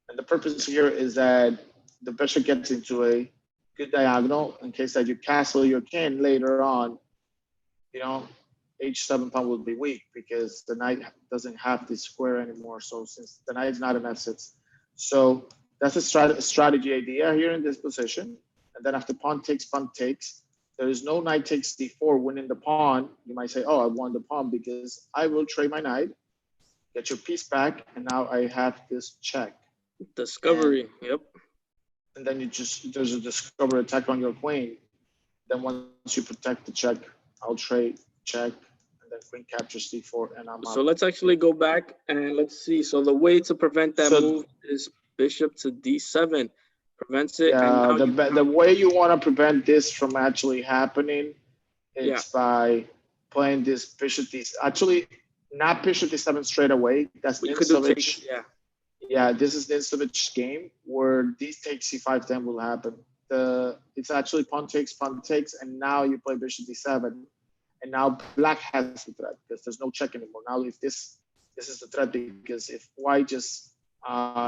And the purpose here is that the bishop gets into a good diagonal in case that you castle your king later on. You know, h7 pawn will be weak because the knight doesn't have this square anymore. So since the knight is not an f6, so that's a strategy idea here in this position. And then after pawn takes, there is no knight takes d4 winning the pawn. You might say, oh, I won the pawn because I will trade my knight, get your piece back, and now I have this check. Discovery. Yep. And then there's a discovery attack on your queen. Then once you protect the check, I'll trade check, and then queen captures d4, and I'm So up. let's actually go back and let's see. So the way to prevent that move is bishop to d7. Prevents it. Yeah, and now the way you want to prevent this from actually happening, it's by playing this bishop d. Actually, not bishop d7 straight away. That's Ninsovich. Yeah, this is Ninsovich's game where these take c5 then will happen. It's actually pawn takes, and now you play bishop d7, and now black has the threat because there's no check anymore. Now if this is the threat, because if white just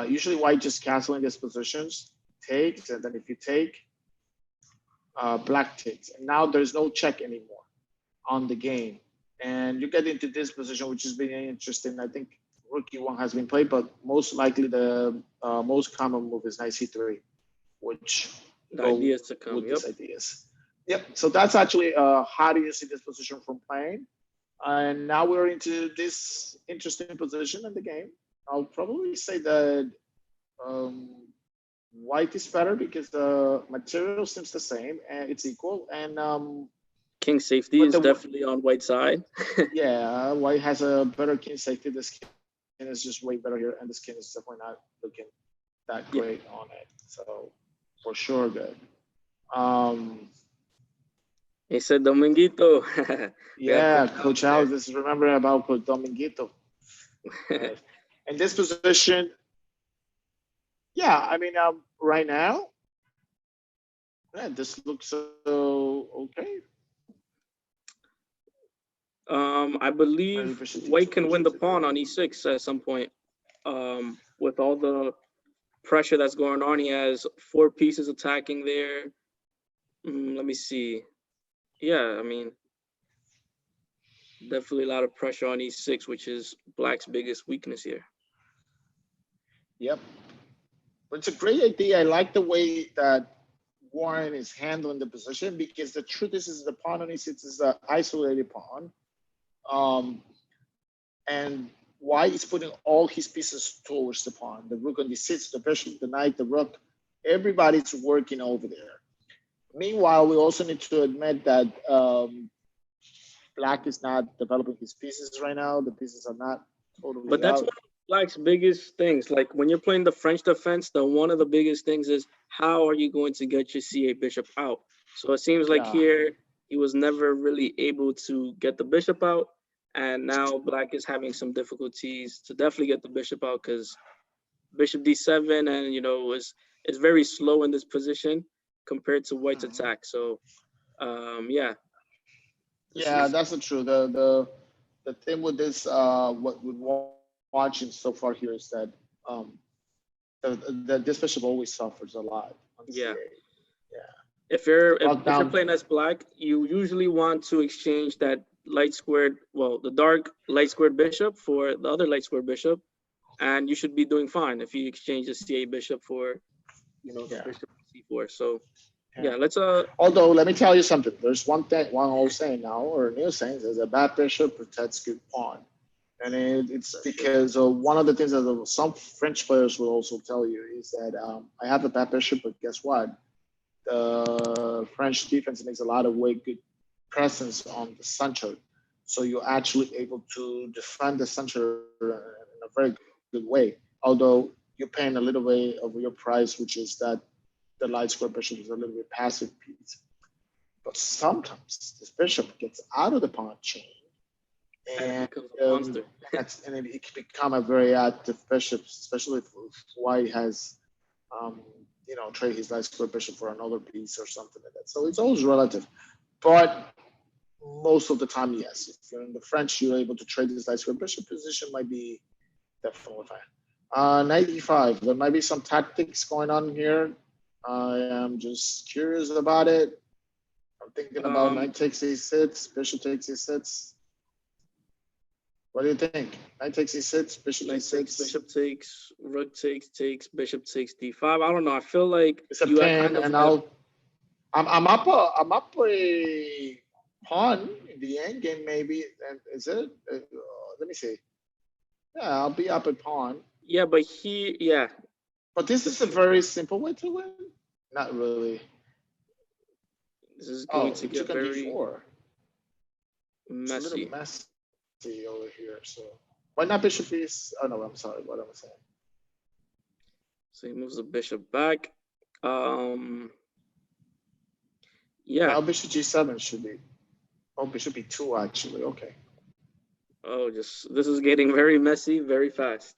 usually white just castling these positions, takes, and then if you take, black takes, and now there's no check anymore on the game, and you get into this position, which is very interesting. I think rook e1 has been played, but most likely the most common move is knight c3, which the ideas to come. With these ideas. Yep. So that's actually how do you see this position from playing? And now we're into this interesting position in the game. I'll probably say that white is better because the material seems the same and it's equal. And king safety is definitely on white's side. Yeah, white has a better king safety. This king is just way better here, and this king is definitely not looking that great on it. So for sure, good. He said Dominguito. Yeah, Coach Alex, this is remembering about Coach Dominguito. In this position, yeah, I mean, right now, this looks okay. I believe white can win the pawn on e6 at some point. With all the pressure that's going on, he has 4 pieces attacking there. Let me see. Yeah, I mean, definitely a lot of pressure on e6, which is black's biggest weakness here. Yep. But it's a great idea. I like the way that Warren is handling the position, because the truth is the pawn on e6 is an isolated pawn. And white is putting all his pieces towards the pawn. The rook on d6, the bishop, the knight, the rook. Everybody's working over there. Meanwhile, we also need to admit that black is not developing his pieces right now. The pieces are not totally But that's out. one of black's biggest things. Like when you're playing the French defense, one of the biggest things is how are you going to get your c8 bishop out? So it seems like here he was never really able to get the bishop out. And now black is having some difficulties to definitely get the bishop out because bishop d7 and, you know, is very slow in this position compared to white's attack. So, yeah. Yeah, that's the truth. The thing with this, what we're watching so far here is that this bishop always suffers a lot. Yeah. If you're playing as black, you usually want to exchange that the dark light squared bishop for the other light squared bishop, and you should be doing fine if you exchange the c8 bishop for Yeah. bishop c4. So Yeah. yeah, let's Although, let me tell you something. There's one old saying now, or a new saying, is a bad bishop protects good pawn. And it's because one of the things that some French players will also tell you is that I have a bad bishop, but guess what? The French defense makes a lot of good presence on the center. So you're actually able to defend the center in a very good way. Although you're paying a little bit of your price, which is that the light square bishop is a little bit passive piece. But sometimes this bishop gets out of the pawn chain, and it becomes a monster. it can become a very active bishop, especially if white has, trade his light square bishop for another piece or something like that. So it's always relative. But most of the time, yes. If you're in the French, you're able to trade this light square bishop position, might be definitely fine. Knight e5. There might be some tactics going on here. I am just curious about it. I'm thinking about knight takes e6, bishop takes e6. What do you think? Knight takes e6, bishop e6. Bishop takes, rook takes, bishop takes d5. I don't know. I feel like It's a you pen, and I'm up a pawn in the end game maybe. And is it? Let me see. Yeah, I'll be up a pawn. Yeah, but But this is a very simple way to win. Not really. This is going to get very d4. messy. It's a little messy over here. So why not bishop is? Oh no, I'm sorry. What am I saying? So he moves the bishop back. Yeah. Now bishop g7 should be. Oh, bishop b2 actually. Okay. Oh, this is getting very messy, very fast.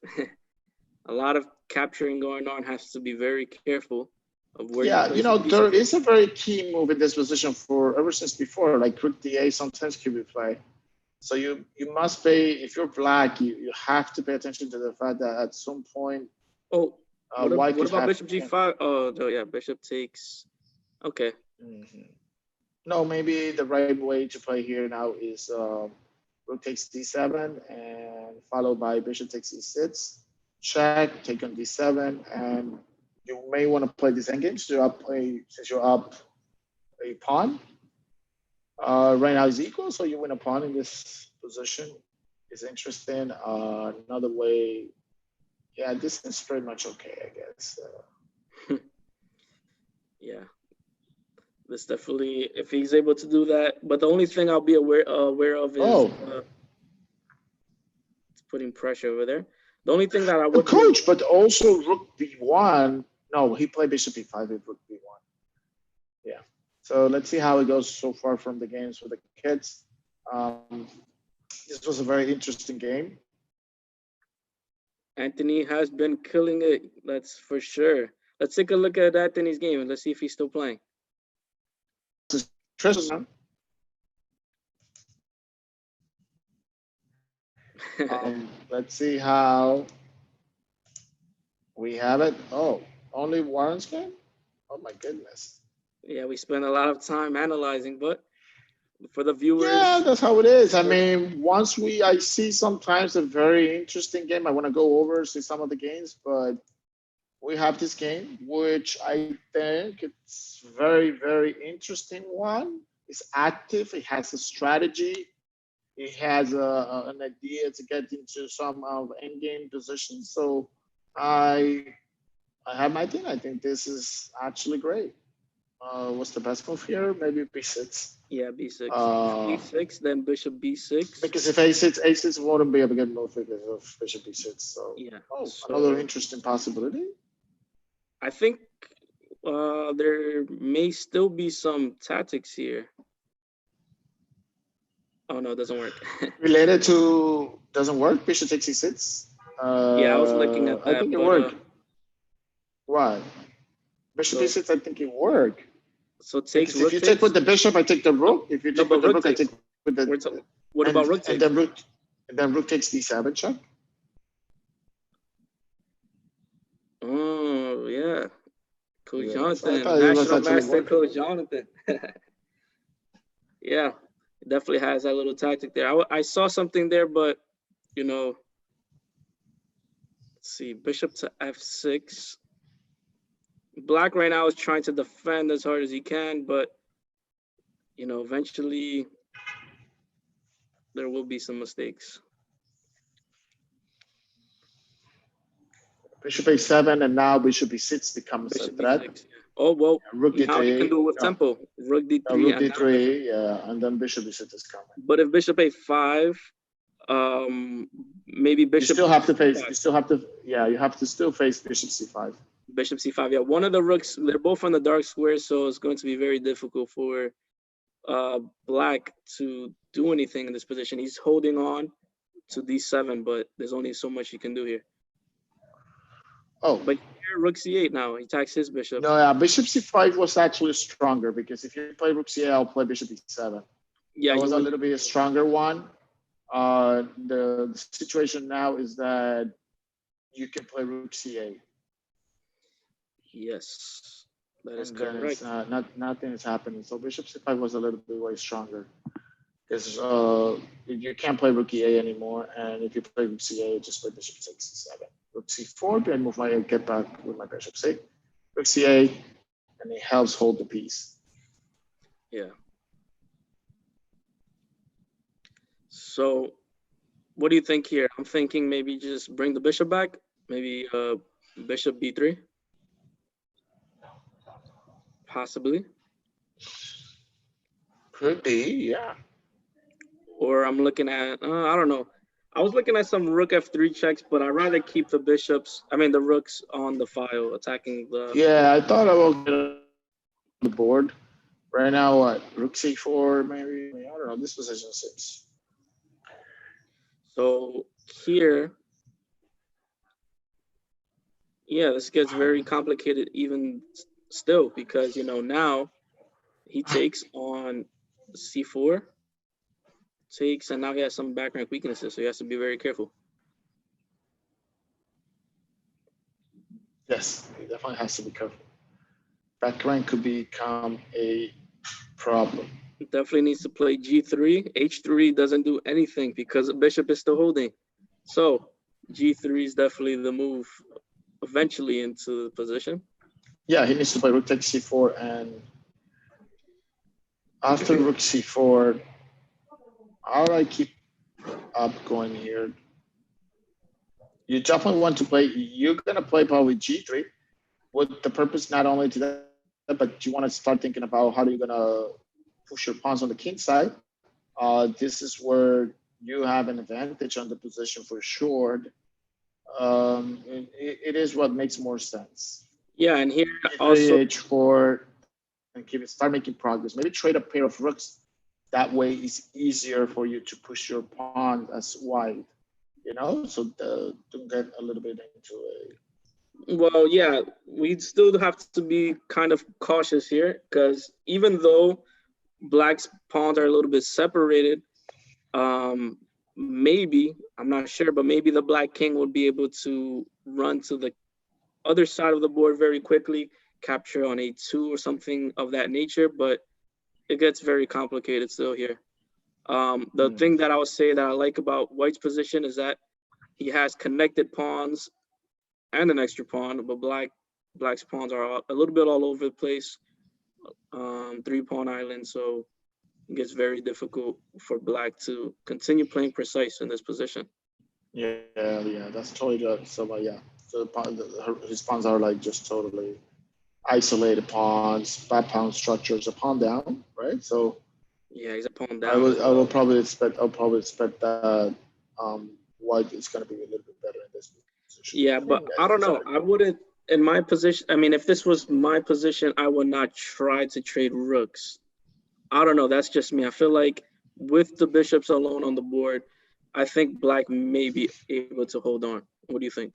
A lot of capturing going on. Has to be very careful of where. Yeah, there is a very key move in this position for ever since before, like rook d8 sometimes can be played. So you must pay, if you're black, you have to pay attention to the fact that at some point. Oh, what about bishop g5? Oh, no, yeah, bishop takes. Okay. Mm-hmm. No, maybe the right way to play here now is rook takes d7 and followed by bishop takes e6, check, take on d7, and you may want to play this endgame since you're up a pawn. Right now is equal, so you win a pawn in this position. Is interesting. Another way, yeah, this is pretty much okay, I guess. Yeah, this definitely, if he's able to do that. But the only thing I'll be aware of is it's putting pressure over there. The only thing that I would coach, but also rook b1. No, he played bishop b5 with rook b1. Yeah. So let's see how it goes so far from the games with the kids. This was a very interesting game. Anthony has been killing it. That's for sure. Let's take a look at Anthony's game and let's see if he's still playing. Let's see how we have it. Oh, only Warren's game? Oh my goodness. Yeah, we spent a lot of time analyzing, but for the viewers. Yeah, that's how it is. I mean, I see sometimes a very interesting game. I want to go over, see some of the games, but we have this game, which I think it's very, very interesting one. It's active. It has a strategy. It has an idea to get into some of endgame positions. So I have my thing. I think this is actually great. What's the best move here? Maybe b6. Yeah, b6. b6, then bishop b6. Because if a6 wouldn't be a good move because of bishop b6. So yeah. Another interesting possibility. I think there may still be some tactics here. Oh no, it doesn't work. Related to doesn't work. Bishop takes e6. Yeah, I was looking at that. I think it worked. Why? Bishop e6. I think it worked. So takes. If you take with the bishop, I take the rook. If you take with the rook, I take with the. What about rook takes? And then rook takes d7 check. Oh yeah, Coach Yeah, Jonathan, so National Master Coach Jonathan. Yeah, it definitely has that little tactic there. I saw something there, but let's see, bishop to f6. Black right now is trying to defend as hard as he can, but you know, eventually there will be some mistakes. Bishop a7, and now bishop e6 becomes a Bishop threat. d6. Oh well, Rook now you can d3. do it with tempo. Rook d3 Rook and now bishop. d3, yeah, and then bishop e6 is coming. But if bishop a5, maybe You bishop still have to face. c5. You still have to. Yeah, you have to still face bishop c5. Bishop c5. Yeah, one of the rooks. They're both on the dark square, so it's going to be very difficult for Black to do anything in this position. He's holding on to d7, but there's only so much he can do here. Oh, But here, rook c8 now. He attacks his bishop. no, yeah, bishop c5 was actually stronger because if you play rook c8, I'll play bishop e7. Yeah, That was you a would, little bit a stronger one. The situation now is that you can play rook c8. yes, that is And then correct. it's nothing is happening. So bishop c5 was a little bit way stronger because you can't play rook e8 anymore. And if you play rook c8, just play bishop takes c7. Rook c4, then move my get back with my bishop c. Rook c8, and it helps hold the piece. Yeah. So, what do you think here? I'm thinking maybe just bring the bishop back. Maybe bishop b3. Possibly. Could be, yeah. Or I'm looking at, I don't know. I was looking at some rook f3 checks, but I'd rather keep the the rooks on the file, attacking the. Yeah, I thought I will get on the board. Right now, what? Rook c4, maybe? I don't know. This position sits. So here, yeah, this gets very complicated even still because, you know, now he takes on c4, takes, and now he has some back rank weaknesses, so he has to be very careful. Yes, he definitely has to be careful. Back rank could become a problem. Definitely needs to play g3. h3 doesn't do anything because the bishop is still holding. So g3 is definitely the move eventually into the position. Yeah, he needs to play rook takes c4, and after rook c4, how do I keep up going here? You definitely want to play, you're going to play probably g3 with the purpose not only to that, but you want to start thinking about how are you going to push your pawns on the king side. This is where you have an advantage on the position for sure. It is what makes more sense. Yeah, and here also h4 and start making progress. Maybe trade a pair of rooks. That way it's easier for you to push your pawn as wide, you know, so to get a little bit into a. Well, yeah, we still have to be kind of cautious here because even though Black's pawns are a little bit separated, maybe, I'm not sure, but maybe the Black king would be able to run to the other side of the board very quickly, capture on a2 or something of that nature, but it gets very complicated still here. The thing that I would say that I like about White's position is that he has connected pawns and an extra pawn, but Black's pawns are a little bit all over the place. 3-pawn island, so it gets very difficult for Black to continue playing precise in this position. Yeah, that's totally good. So, yeah, so his pawns are like just totally isolated pawns, bad pawn structures, a pawn down, right? So yeah, he's a pawn down. I will probably expect that White is going to be a little bit better in this position. Yeah, but I don't know. I wouldn't, in my position, I mean, if this was my position, I would not try to trade rooks. I don't know. That's just me. I feel like with the bishops alone on the board, I think Black may be able to hold on. What do you think?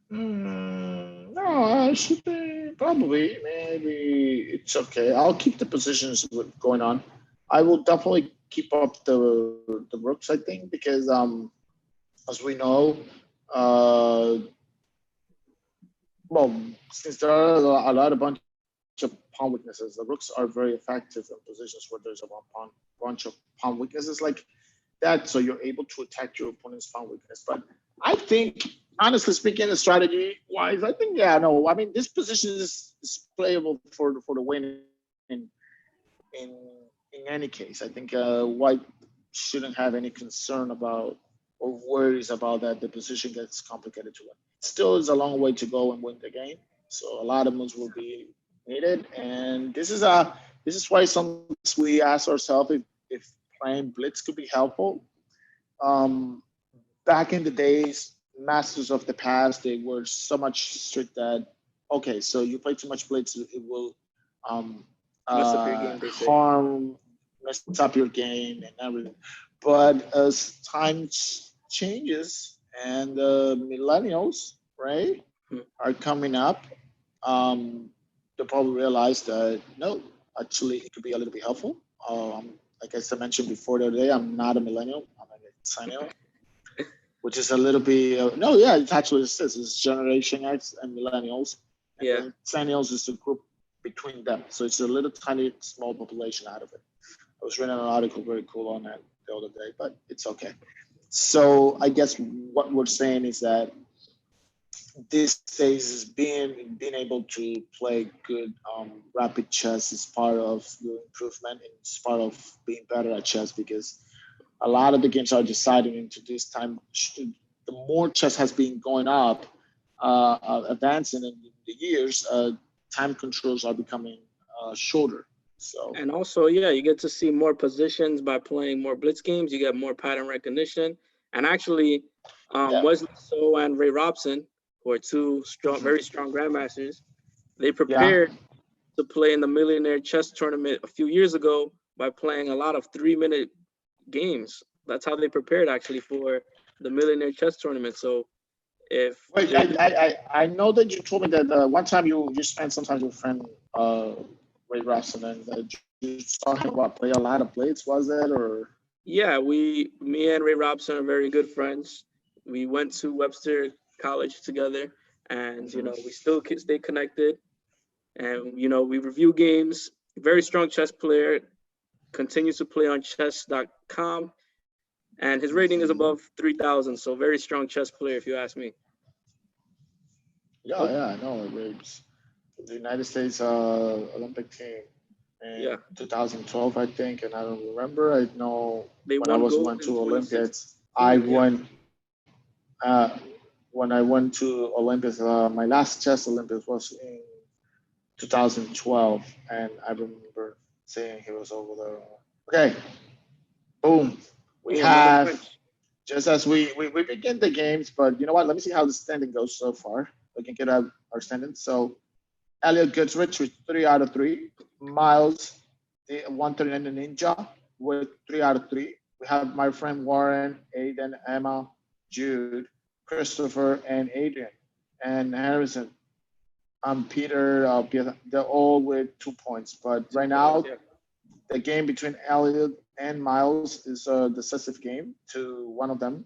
No, I should be probably. Maybe it's okay. I'll keep the positions going on. I will definitely keep up the rooks, I think, because as we know, well, since there are a bunch of pawn weaknesses, the rooks are very effective in positions where there's a bunch of pawn weaknesses like that. So you're able to attack your opponent's pawn weakness. But I think honestly speaking, strategy wise, I think I mean this position is playable for the win in in in any case. I think White shouldn't have any concern about or worries about that the position gets complicated to win. Still is a long way to go and win the game. So a lot of moves will be needed. And this is why sometimes we ask ourselves if playing blitz could be helpful. Um, Back in the days, masters of the past, they were so much strict that okay, so you play too much blitz, it will um, Mess up your game, they say. harm, mess up your game and everything. But as time changes and millennials, right, Hmm. are coming up, they'll probably realize that no, actually, it could be a little bit helpful. Like I mentioned before the other day, I'm not a millennial, I'm a centennial, which is a little bit no, yeah, it's actually it's Generation X and millennials, and Yeah. then centennials is a group between them, so it's a little tiny small population out of it. I was reading an article very cool on that the other day, but it's okay. So I guess what we're saying is that these days is being able to play good rapid chess is part of your improvement and it's part of being better at chess because a lot of the games are deciding into this time. The more chess has been going up, advancing in the years, time controls are becoming shorter. So And also, yeah, you get to see more positions by playing more blitz games. You get more pattern recognition. And actually, yeah, Wesley So and Ray Robson, who are two strong, very strong grandmasters, they yeah. prepared to play in the Millionaire Chess Tournament a few years ago by playing a lot of 3-minute games. That's how they prepared actually for the Millionaire Chess Tournament. So if Wait, they're I know that you told me that one time you spent some time with your friend Ray Robson and you saw him play a lot of blades, was it or? Yeah, me and Ray Robson are very good friends. We went to Webster College together, and we still stay connected. And we review games. Very strong chess player. Continues to play on chess.com, and his rating is above 3,000. So very strong chess player, if you ask me. Yeah, yeah, I know. It's the United States Olympic team in Yeah, 2012, I think, and I don't remember. I know they when I won gold went in to Olympiads, 2016. I Yeah, won. Uh, when I went to Olympics, my last chess Olympics was in 2012, and I remember seeing he was over there. Okay, boom. We oh, another have French. just as we begin the games, but you know what? Let me see how the standing goes so far. We can get our standing. So Elliot Goodrich with 3 out of 3. Miles, the 139 Ninja with 3 out of 3. We have my friend Warren, Aiden, Emma, Jude, Christopher, and Adrian, and Harrison. I'm Peter. They're all with 2 points. But right 2 points. now, Yeah. the game between Elliot and Miles is a decisive game to one of them.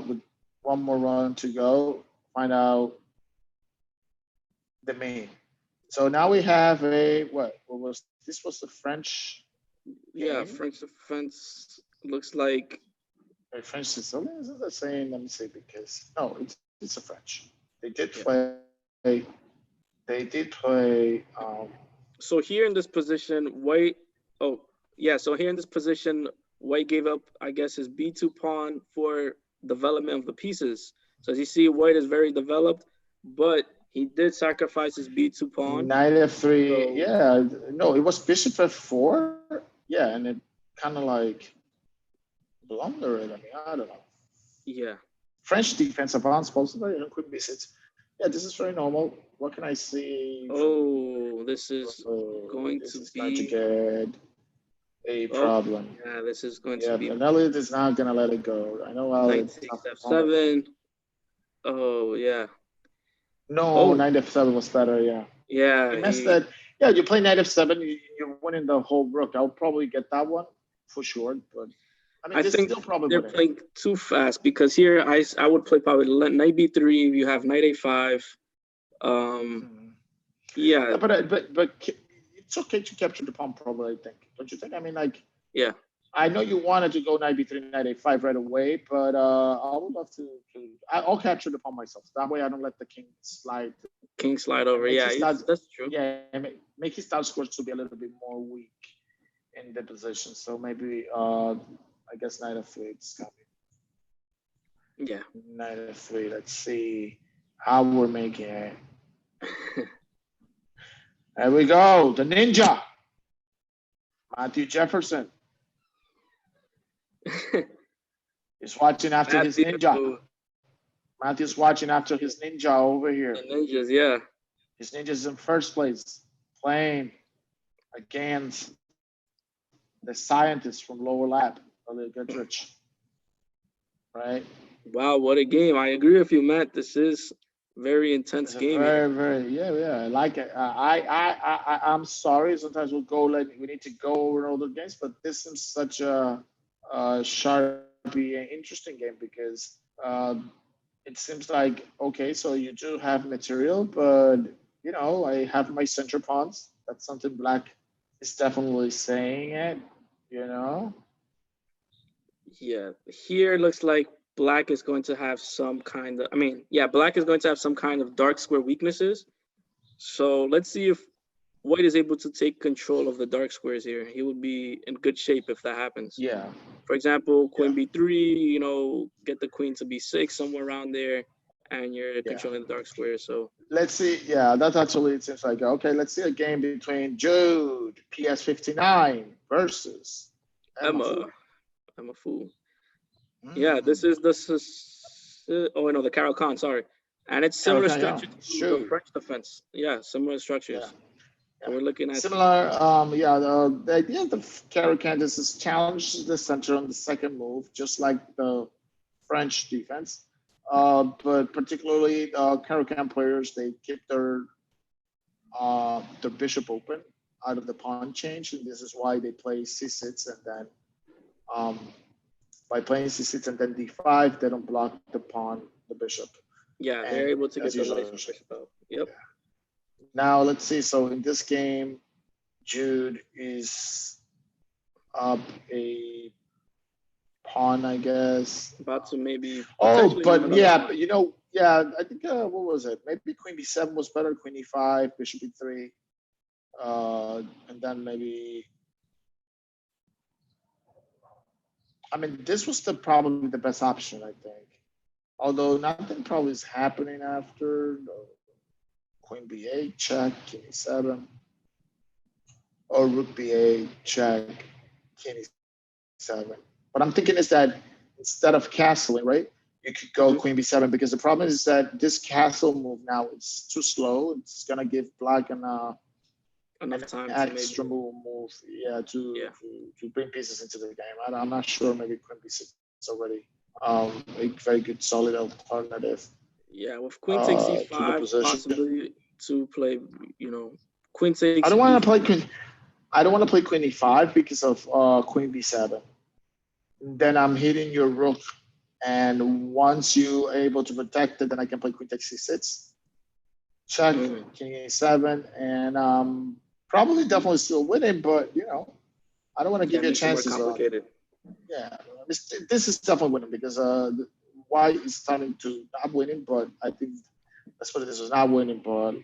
With one more run to go, find out the main. So now we have a what was this was the French Yeah, game? French defense looks like. A French Sicilian? Is it the same? Let me see because no, it's a French. They did Yeah. play. They did play. So here in this position, White. Oh, yeah. So here in this position, White gave up, I guess, his B2 pawn for development of the pieces. So as you see, White is very developed, but he did sacrifice his B2 pawn. Knight f3. So Yeah, no, it was bishop f4. Yeah, and it kind of like blundered. I mean, I don't know. yeah. French defense advance possibly and quick visits. Yeah, this is very normal. What can I see? Oh, this is going This to is going to be. get a Oh, problem. yeah. This is going to Yeah, be and Elliot is not gonna let it go. I know knight Elliot. takes f7. Oh, yeah. No, Oh, knight f7 was better. Yeah, he yeah. missed that. Yeah, you play knight f7, you're winning the whole rook. I'll probably get that one for sure. But I mean, I this think still probably they're winning. playing too fast because here I would play probably knight b3. You have knight a5. Yeah, Yeah, but it's okay to capture the pawn. Probably, I think. Don't you think? I mean, like yeah. I know you wanted to go knight b3, knight a5 right away, but I would love to. I'll capture the pawn myself. That way, I don't let the king slide. King slide over. Make Yeah, his stats- that's true. Yeah, make his star scores to be a little bit more weak in the position. So maybe, I guess knight f3 is coming. Yeah. Knight f3. Let's see how we're making it. There we go. The ninja, Matthew Jefferson, is watching after his Matthew, ninja. Matthew's watching after his ninja over here. the ninjas, yeah. His ninja's in first place, playing against the scientist from Lower Lab, Elliot Goodrich. Right? Wow, what a game. I agree with you, Matt. This is very intense It's a game. very, yeah, I like it. I'm sorry. Sometimes we need to go over all the games, but this is such a sharpy and interesting game because it seems like, okay, so you do have material, but I have my center pawns. That's something black is definitely saying it. Yeah, here looks like black is going to have some kind of, black is going to have some kind of dark square weaknesses. So let's see if white is able to take control of the dark squares here. He would be in good shape if that happens. Yeah. For example, queen b3, get the queen to b6, somewhere around there, and you're controlling the dark squares. So let's see. Yeah, that's actually, it seems like, okay, let's see a game between Jude, PS59 versus Emma Fool. Yeah, this is the Carol Khan, sorry. And it's similar structure to the French defense. Yeah, similar structures. So we're looking at similar. The idea of the Carol Khan is challenge the center on the second move, just like the French defense. But particularly Carol Khan players, they keep their bishop open out of the pawn change, and this is why they play c6 and then by playing c6 and then d5, they don't block the pawn, the bishop. Yeah, they're able to get the nice bishop out. Yep. Yeah. Now let's see. So in this game, Jude is up a pawn, I guess. About to maybe. Oh, but yeah, I think what was it? Maybe queen b7 was better. Queen e5, bishop e3, and then maybe. This was probably the best option, I think. Although nothing probably is happening after. Queen b8, check, king e7. Or rook b8, check, king e7. What I'm thinking is that instead of castling, right, you could go queen b7, because the problem is that this castle move now is too slow. It's gonna give black enough time extra move, to bring pieces into the game. I'm not sure. Maybe queen b6 is already a very good solid alternative. Yeah, with queen takes c5, possibly to play, queen takes. I don't want to play queen. I don't want to play queen e5 because of queen b7. Then I'm hitting your rook, and once you're able to protect it, then I can play queen takes c6, check, king a7, and probably definitely still winning, but I don't want to give you chances. Complicated. Yeah, this is definitely winning because white is starting to not winning, but I think that's what it is. It's not winning, but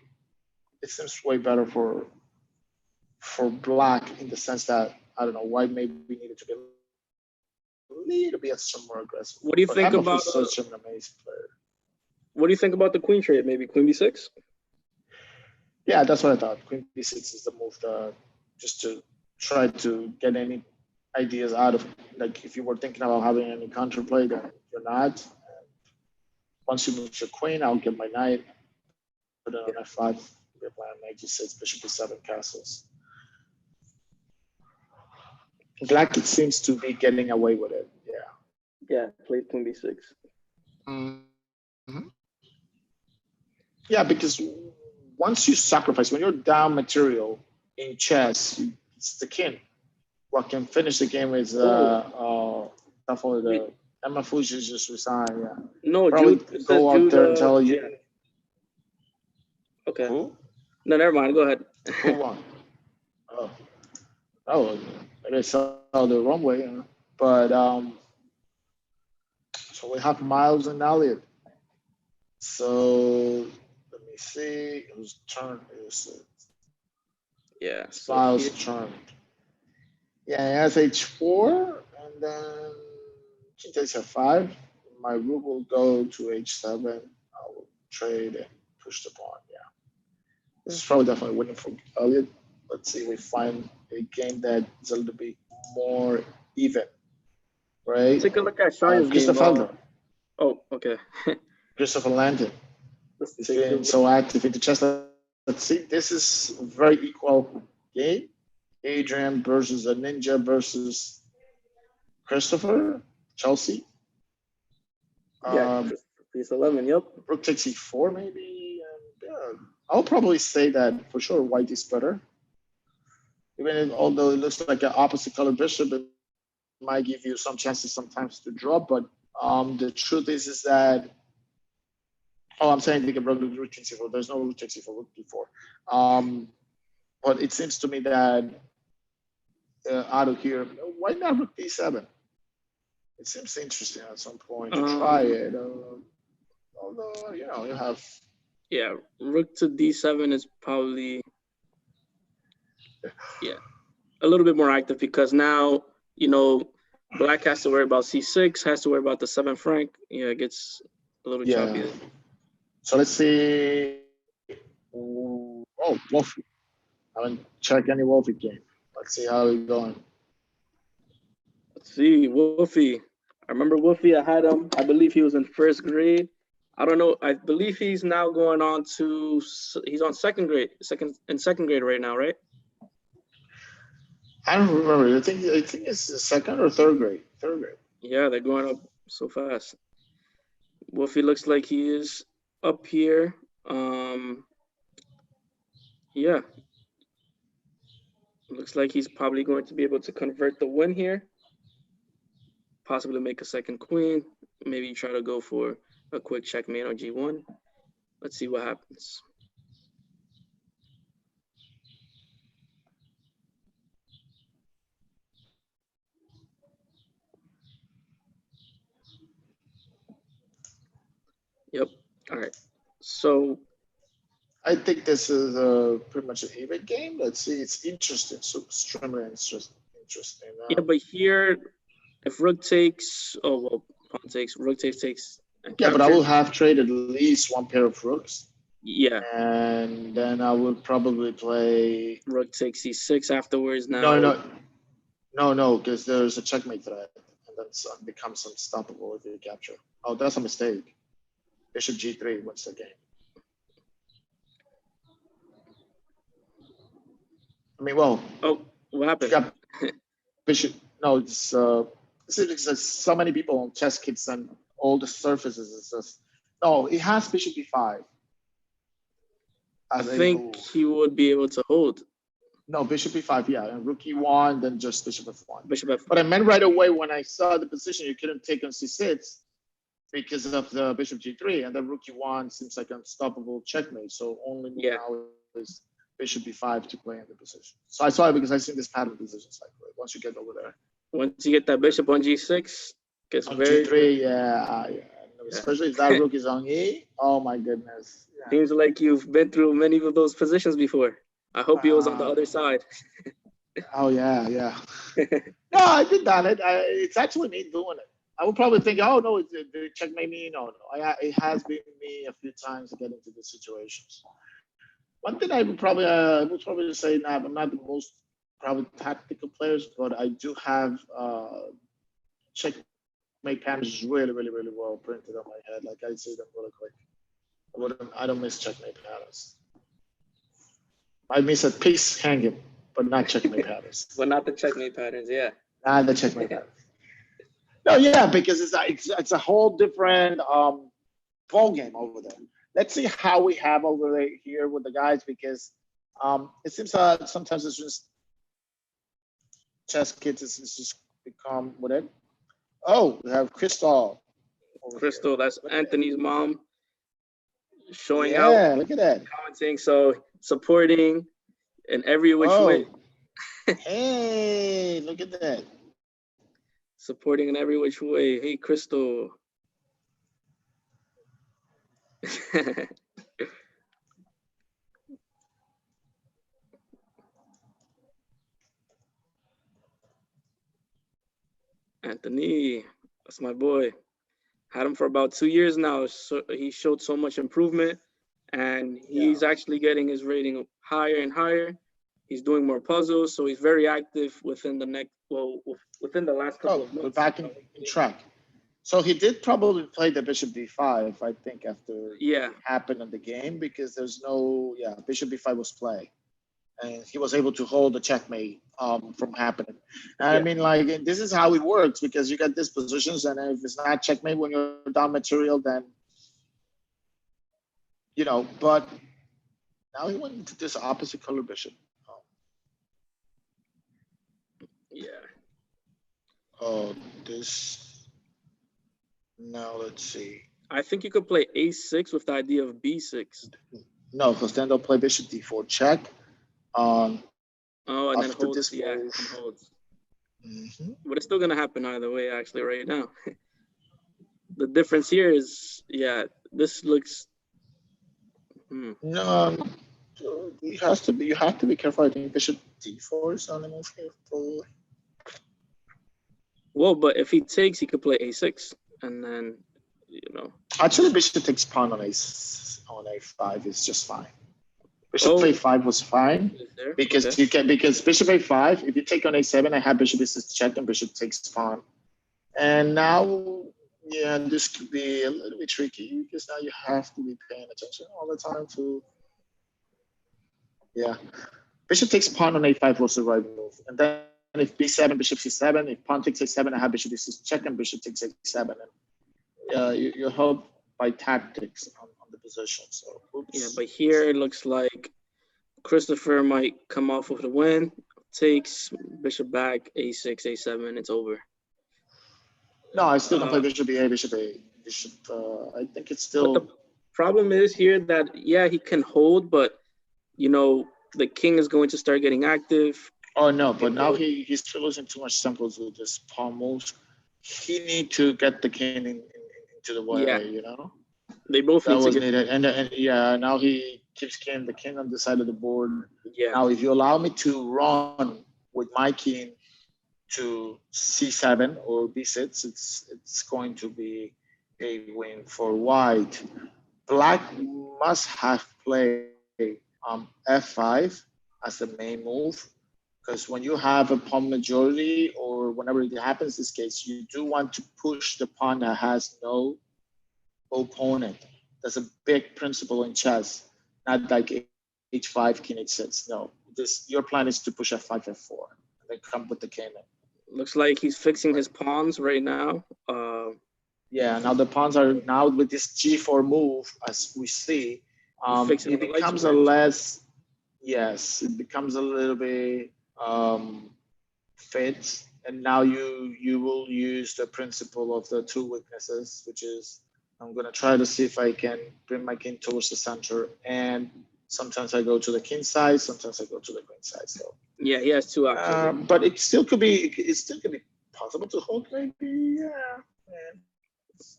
it seems way better for black in the sense that, I don't know, white maybe needed to be a little bit more aggressive. What do you think about such an amazing player? What do you think about the queen trade? Maybe queen b6? Yeah, that's what I thought. Queen b6 is the move, just to try to get any ideas out of, like, if you were thinking about having any counterplay, then you're not. Once you move your queen, I'll get my knight, put it on f5, we're playing knight g6, bishop e7, castles. Black, it seems to be getting away with it. Yeah, played queen b6. Mm-hmm. Yeah, because once you sacrifice, when you're down material in chess, it's the king. What can finish the game is definitely the Emma Fuji just resigned. Yeah. No, probably Jude, go out there and tell you. Yeah. Okay. Who? No, never mind. Go ahead. Who won? Oh, maybe I saw the wrong way, but so we have Miles and Elliott. So let me see whose turn is it. Yeah. It's So Miles' here- turn. Yeah, he has H4, and then king takes F5. My rook will go to H7. I will trade and push the pawn. Yeah, this is probably definitely winning for Elliott. Let's see if we find a game that is a little bit more even, right? take a look at Shaya's game. Christopher Felder, Oh, okay. Christopher Landon. Let's He's take a been look. so active in the chess. Let's see. This is a very equal game. Adrian versus a ninja versus Christopher, Chelsea. Yeah, piece 11. Yep. Rook takes E4 maybe. And, yeah, I'll probably say that for sure white is better. Even if, although it looks like an opposite color bishop, it might give you some chances sometimes to draw. But the truth is that I'm saying they can rook takes E4. There's no rook takes E4, rook D4. But it seems to me that out of here, why not rook D7? It seems interesting at some point to try it. Although, you have. Yeah, rook to D7 is probably a little bit more active because now, black has to worry about C6, has to worry about the 7th rank. Yeah, it gets a little choppy. So let's see. Oh, Wolfie. I haven't checked any Wolfie game. Let's see how he's going. Let's see, Wolfie. I remember Wolfie, I had him. I believe he was in 1st grade. I don't know. I believe he's now going on to, he's on 2nd grade, second grade right now, right? I don't remember. I think it's the 2nd or 3rd grade. 3rd grade. Yeah, they're going up so fast. Wolfie looks like he is up here. Yeah. Looks like he's probably going to be able to convert the win here. Possibly make a 2nd queen. Maybe try to go for a quick checkmate on G1. Let's see what happens. Yep. All right. So I think this is pretty much an even game. Let's see. It's interesting. So extremely interesting. Yeah, but here, if rook takes, pawn takes, rook takes. Yeah, but I will have traded at least one pair of rooks. Yeah. And then I will probably play. Rook takes C6 afterwards. Now. No, because there's a checkmate threat, and then it becomes unstoppable if you capture. Oh, that's a mistake. Bishop G3 wins the game. I mean, well. Oh, what happened? Bishop. No, it's so many people on chess kits and all the surfaces. It's just no. It has Bishop B5. I think he would be able to hold. No, Bishop B5, yeah, and Rook E1, then just Bishop F1. Bishop F1. But I meant right away when I saw the position, you couldn't take on C6 because of the Bishop G3, and then Rook E1 seems like an unstoppable checkmate. So only now is Bishop B5 to play in the position. So I saw it because I've seen this pattern position cycle. Once you get over there, once you get that Bishop on G6, gets on very G3, yeah. Especially if that Rook is on E. Oh my goodness. Yeah. Seems like you've been through many of those positions before. I hope he was on the other side. Oh yeah. No, I did that. It's actually me doing it. I would probably think, oh no, it checkmate me. No. It has been me a few times to get into these situations. One thing I would probably say, I'm not the most probably tactical players, but I do have checkmate patterns really, really, really well printed on my head. Like I see them really quick. I don't miss checkmate patterns. I miss a piece hanging, but not checkmate patterns. But not the checkmate patterns, yeah. Not the checkmate patterns. No, yeah, because it's a whole different ball game over there. Let's see how we have over there here with the guys, because it seems sometimes it's just chess kits. It's just become what it. Oh, we have Crystal. Crystal, that's Anthony's mom. Showing out. Yeah, look at that. Commenting, so supporting in every which way. Hey, look Look at that. Supporting in every which way. Hey, Crystal. Anthony, that's my boy. Had him for about 2 years now. So he showed so much improvement, and he's actually getting his rating higher and higher. He's doing more puzzles, so he's very active within the within the last couple of We're months. back in track. So he did probably play the bishop d5, I think, after Yeah, it happened in the game, because there's no, bishop b5 was play. And he was able to hold the checkmate from happening. And I mean, like, this is how it works, because you get these positions, and if it's not checkmate when you're down material, then, you know, but now he went into this opposite color bishop. yeah. Oh, this, now let's see. I think you could play a6 with the idea of b6. No, because then they'll play bishop d4 check. Oh, and then After holds, this yeah, move. and holds. Mhm. But it's still gonna happen either way, actually, right now. The difference here is, yeah, this looks. No, you have to be careful. I think bishop d4 is on the move here. Probably. Well, but if he takes, he could play a6, and then, you know. Actually, bishop takes pawn on a5 is just fine. Bishop Oh, a5 was fine is there? because Okay. you can, because bishop a5. If you take on a7, I have bishop is check and bishop takes pawn. And now, yeah, this could be a little bit tricky, because now you have to be paying attention all the time to. Yeah, bishop takes pawn on a5 was the right move, and then if b7, bishop c7, if pawn takes a7, I have bishop is check and bishop takes a7, and you help by tactics on the position. So oops. Yeah, but here it looks like Christopher might come off with a win. Takes bishop back, a6, a7, it's over. No, I still don't play bishop a, bishop a, bishop. I think it's still. But the problem is here that, yeah, he can hold, but, you know, the king is going to start getting active. Oh no, but now he's still losing too much tempos with this pawn moves. He need to get the king into the way, Yeah. you know. They both That need was to get. needed, and yeah, now he keeps the king on the side of the board. Yeah. Now, if you allow me to run with my king to c7 or b6, it's going to be a win for white. Black must have played f5 as the main move, because when you have a pawn majority, or whenever it happens this case, you do want to push the pawn that has no opponent. That's a big principle in chess, not like h5, king h6. No, your plan is to push f5, f4, and then come with the king. Looks like he's fixing his pawns right now. Yeah, now the pawns are now with this g4 move, as we see, it becomes a less. Yes, it becomes a little bit fit, and now you will use the principle of the two weaknesses, which is I'm gonna try to see if I can bring my king towards the center, and sometimes I go to the king side, sometimes I go to the queen side. So yeah, he has two options. but it still could be possible to hold, maybe. Yeah,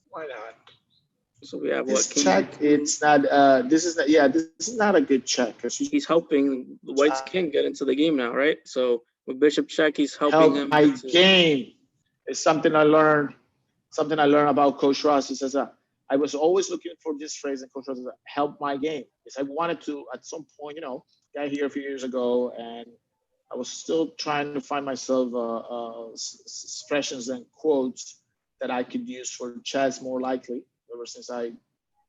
why not? So we have This what? King check, it's not. This is not. Yeah, this is not a good check, because he's helping the white's king get into the game now, right? So with bishop check, he's helping him. My game is something I learned. Something I learned about Coach Ross. He says, I was always looking for this phrase, and Coach Ross says, help my game. Because I wanted to, at some point, you know, got here a few years ago, and I was still trying to find myself expressions and quotes that I could use for chess more likely, ever since I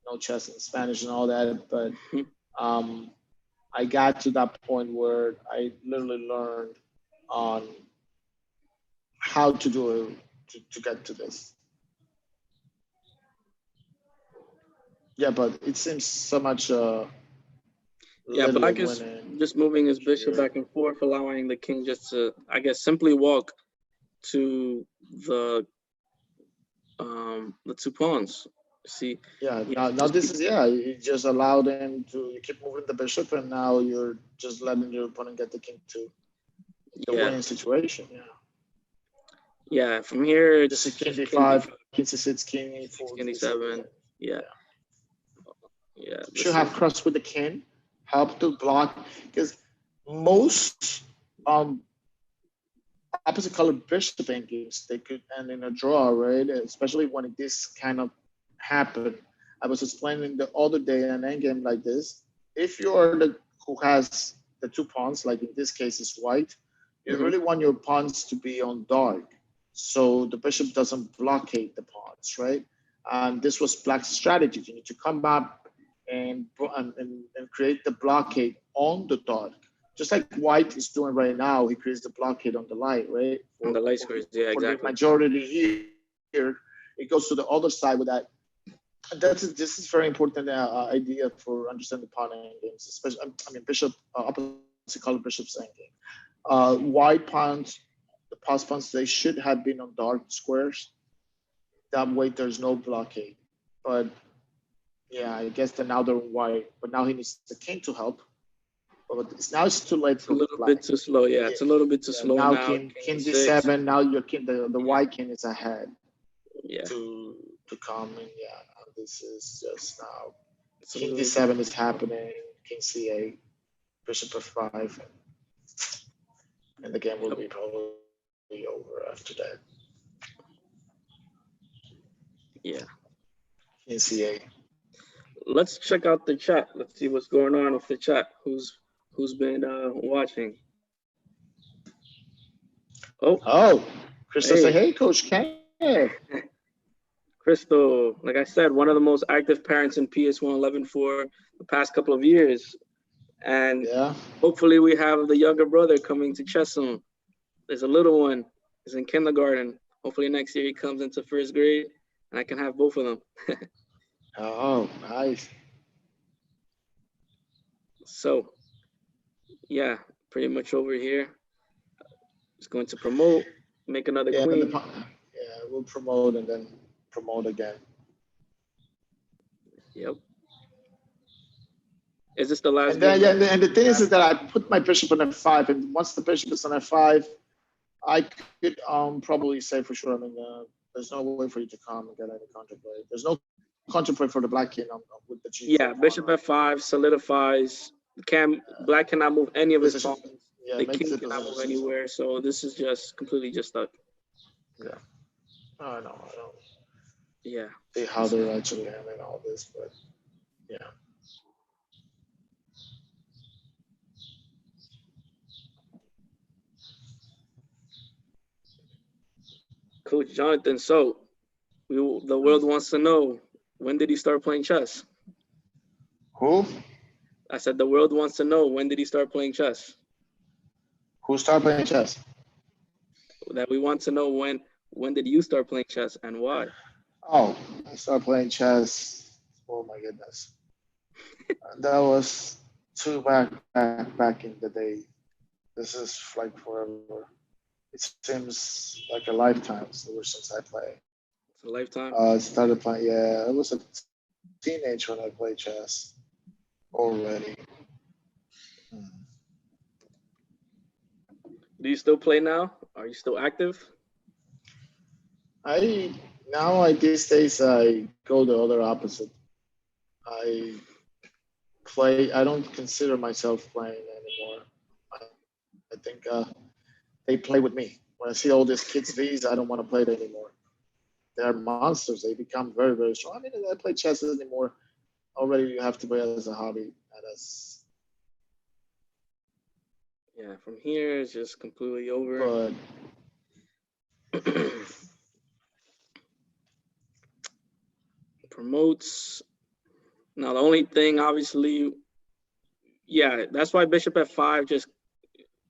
know chess in Spanish and all that. But I got to that point where I literally learned on how to do it to get to this. Yeah, but it seems so much. Yeah, black is just moving his bishop back and forth, allowing the king just to, I guess, simply walk to the 2 pawns. See. Yeah. Now this is you just allow them to. You keep moving the bishop, and now you're just letting your opponent get the king to the winning situation. Yeah. Yeah, from here Just it's a king just d5, king c6, king e4, king d7. Yeah. Yeah. Should this have is- crossed with the king, help to block, because most opposite color bishop end games they could end in a draw, right? Especially when this kind of happened. I was explaining the other day an end game like this. If you're the who has the two pawns, like in this case is white, you Mhm. really want your pawns to be on dark, so the bishop doesn't blockade the pawns, right? And this was black's strategy. You need to come up and create the blockade on the dark, just like white is doing right now. He creates the blockade on the light, right? On the light squares, yeah, For the exactly. majority here, it goes to the other side with that. And this is very important idea for understanding pawn end games, especially bishop opposite color bishop's end game. White pawns, the pass pawns, they should have been on dark squares. That way, there's no blockade. But yeah, I guess that now they're white, but now he needs the king to help. But it's too late It's a for little black. bit too slow. Yeah, it's a little bit too slow now. now. King d6. d7. Now your king, the white king is ahead Yeah. to come in. Yeah, this is just now. It's a King little d7 is happening. King c8, bishop f5, and the game will be probably over after that. Yeah. King c8. Let's check out the chat. Let's see what's going on with the chat. Who's been watching? Oh, Crystal Hey. say, hey, Coach Ken. Crystal, like I said, one of the most active parents in PS1 11 for the past couple of years. And Yeah. hopefully we have the younger brother coming to chess soon. There's a little one. He's in kindergarten. Hopefully next year he comes into first grade and I can have both of them. Oh, nice. So, yeah, pretty much over here. Just going to promote, make another Yeah, queen. we'll promote and then promote again. Yep. Is this the last And then, game? and the thing is that I put my bishop on f5, and once the bishop is on f5, I could probably say for sure. I mean, there's no way for you to come and get any counterplay. There's no counterplay for the black king with the g4. Yeah, bishop f5 solidifies. Black cannot move any of his Position. pawns. Yeah, The makes king the cannot move position. anywhere. So this is just completely just stuck. Yeah. I don't Yeah. see how they're actually handling all this, but yeah. Coach Jonathan, so the world wants to know, when did he start playing chess? Who? I said the world wants to know, when did he start playing chess? Who started playing chess? That we want to know, when did you start playing chess and why? Oh, I started playing chess. Oh my goodness. That was back in the day. This is like forever. It seems like a lifetime since I played. It's a lifetime. I started playing. Yeah, I was a teenager when I played chess already. Do you still play now? Are you still active? These days I go the other opposite. I don't consider myself playing anymore. I think they play with me. When I see all these kids these, I don't want to play it anymore. They're monsters. They become very, very strong. I mean, I play chess anymore. Already you have to play it as a hobby. And as Yeah, from here it's just completely over. but Promotes. Now the only thing, obviously, yeah, that's why bishop f5 just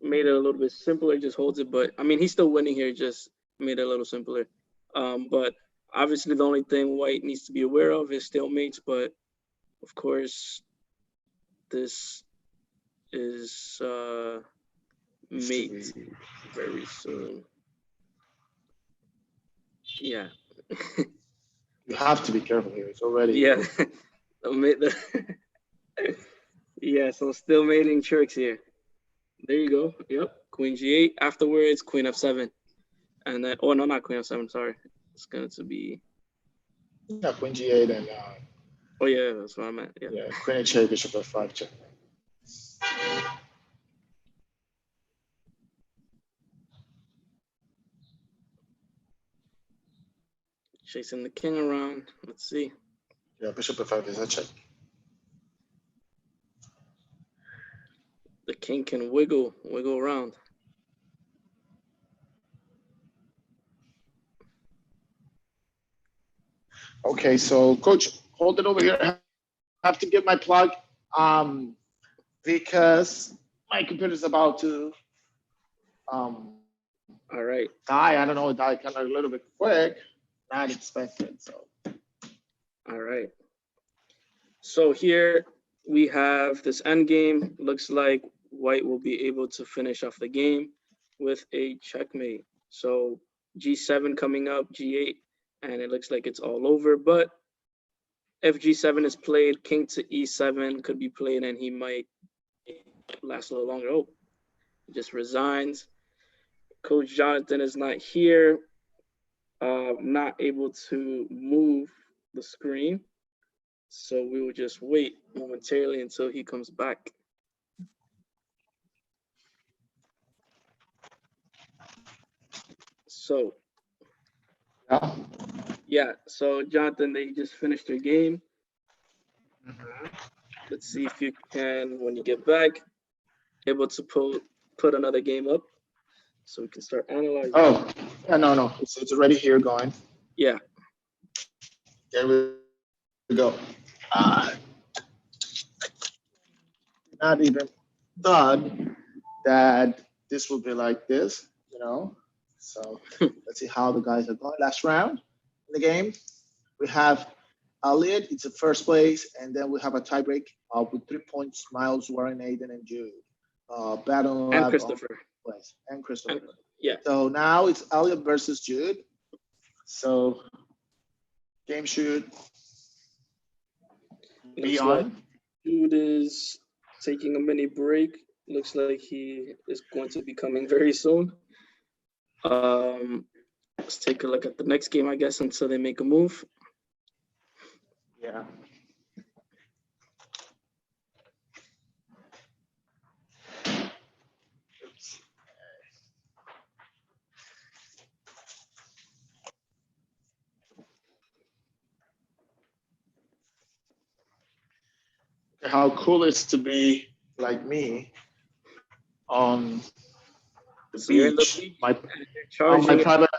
made it a little bit simpler, just holds it. But I mean, he's still winning here, just made it a little simpler. But obviously the only thing white needs to be aware of is stalemates. But of course, this is mate very soon. Yeah. you have to be careful here. It's already Yeah. Yeah, so still mating tricks here. There you go. Yep. Queen g8. Afterwards, queen f7. And then, oh no, not queen f7. Sorry, it's going to be. Yeah, queen g8 and Oh yeah, that's what I meant. Yeah. yeah, queen h8, bishop f5 check. Chasing the king around. Let's see. Yeah, bishop f5 is a check. The king can wiggle around. Okay, so coach, hold it over here. I have to get my plug because my computer is about to All right. die. I don't know, it died kind of a little bit quick. Not expected. So All right. So here we have this endgame. Looks like white will be able to finish off the game with a checkmate. So g7 coming up, g8, and it looks like it's all over. But if g7 is played, king to e7 could be played, and he might last a little longer. Oh, he just resigns. Coach Jonathan is not here, not able to move the screen. So we will just wait momentarily until he comes back. So, yeah, so Jonathan, they just finished their game. Let's see if you can, when you get back, able to put another game up so we can start analyzing. oh yeah, no, it's already here going. Yeah. There we go. Not even thought that this would be like this, you know. So let's see how the guys are going. Last round in the game, we have Elliot, it's in first place, and then we have a tiebreak with 3 points, Miles, Warren, Aiden, and Jude. Battle And Christopher. Place, and Christopher. Yeah. So now it's Elliot versus Jude. So game should be on. Jude is taking a mini break. Looks like he is going to be coming very soon. Let's take a look at the next game, I guess, until they make a move. Yeah. How cool it's to be like me on the So you're in the beach. beach My, and you're charging. on my private.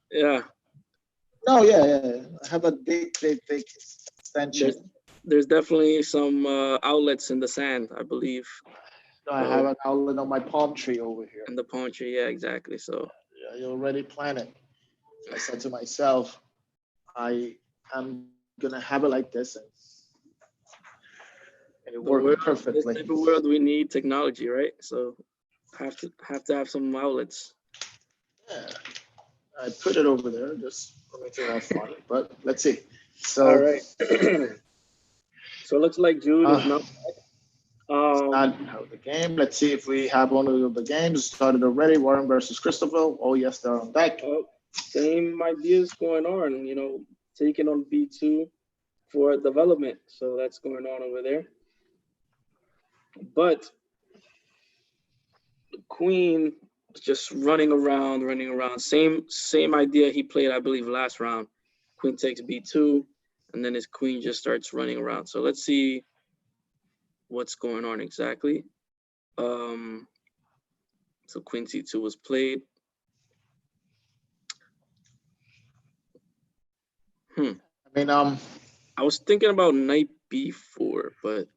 Yeah. No, yeah. I have a big extension. There's definitely some outlets in the sand, I believe. No, I have an outlet on my palm tree over here. In the palm tree, yeah, exactly. So Yeah, you already planned it. I said to myself, I am gonna have it like this, and it worked perfectly. In this type of world, we need technology, right? So have to have some outlets. Yeah, I put it over there just for me to have fun. But let's see. So all right. So it looks like Jude is not. Not out of the game. Let's see if we have one of the games started already. Warren versus Christopher. Oh yes, they're on deck. Same ideas going on. You know, taking on B2 for development. So that's going on over there. But the queen is just running around. Same idea he played, I believe, last round. Queen takes B2, and then his queen just starts running around. So let's see what's going on exactly. So queen C2 was played. I mean, I was thinking about knight B4, but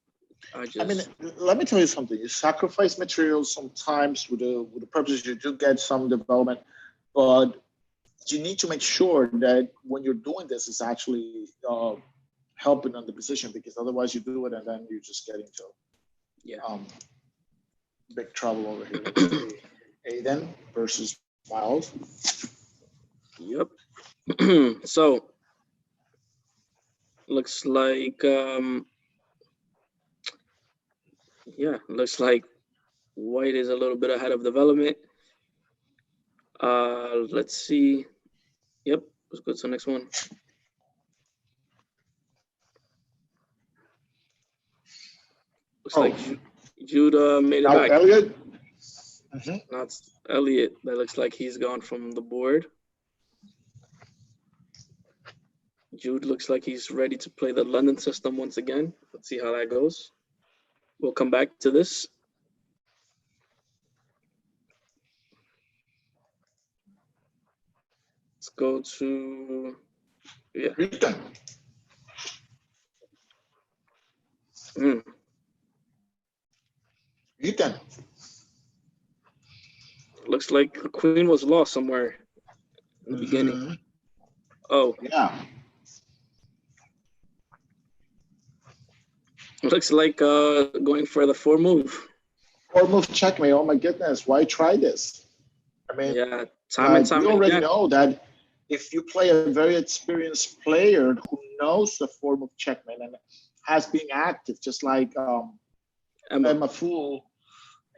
I mean, let me tell you something. You sacrifice materials sometimes with the purpose you do get some development, but you need to make sure that when you're doing this, it's actually helping on the position, because otherwise you do it and then you just get into big trouble over here. Aiden versus Miles. Yep. So looks like looks like white is a little bit ahead of development. Let's see. Yep, let's go to the next one. Looks like Judah made it Now back. Elliot. Not Elliot. That looks like he's gone from the board. Jude looks like he's ready to play the London system once again. Let's see how that goes. We'll come back to this. Let's go to, yeah. Ethan. Looks like the queen was lost somewhere in the beginning. Oh. Yeah. Looks like going for the 4 move. 4 move checkmate. Oh my goodness. Why try this? I mean, yeah, time and time we already again. know that if you play a very experienced player who knows the 4 move checkmate and has been active, just like Emma Fool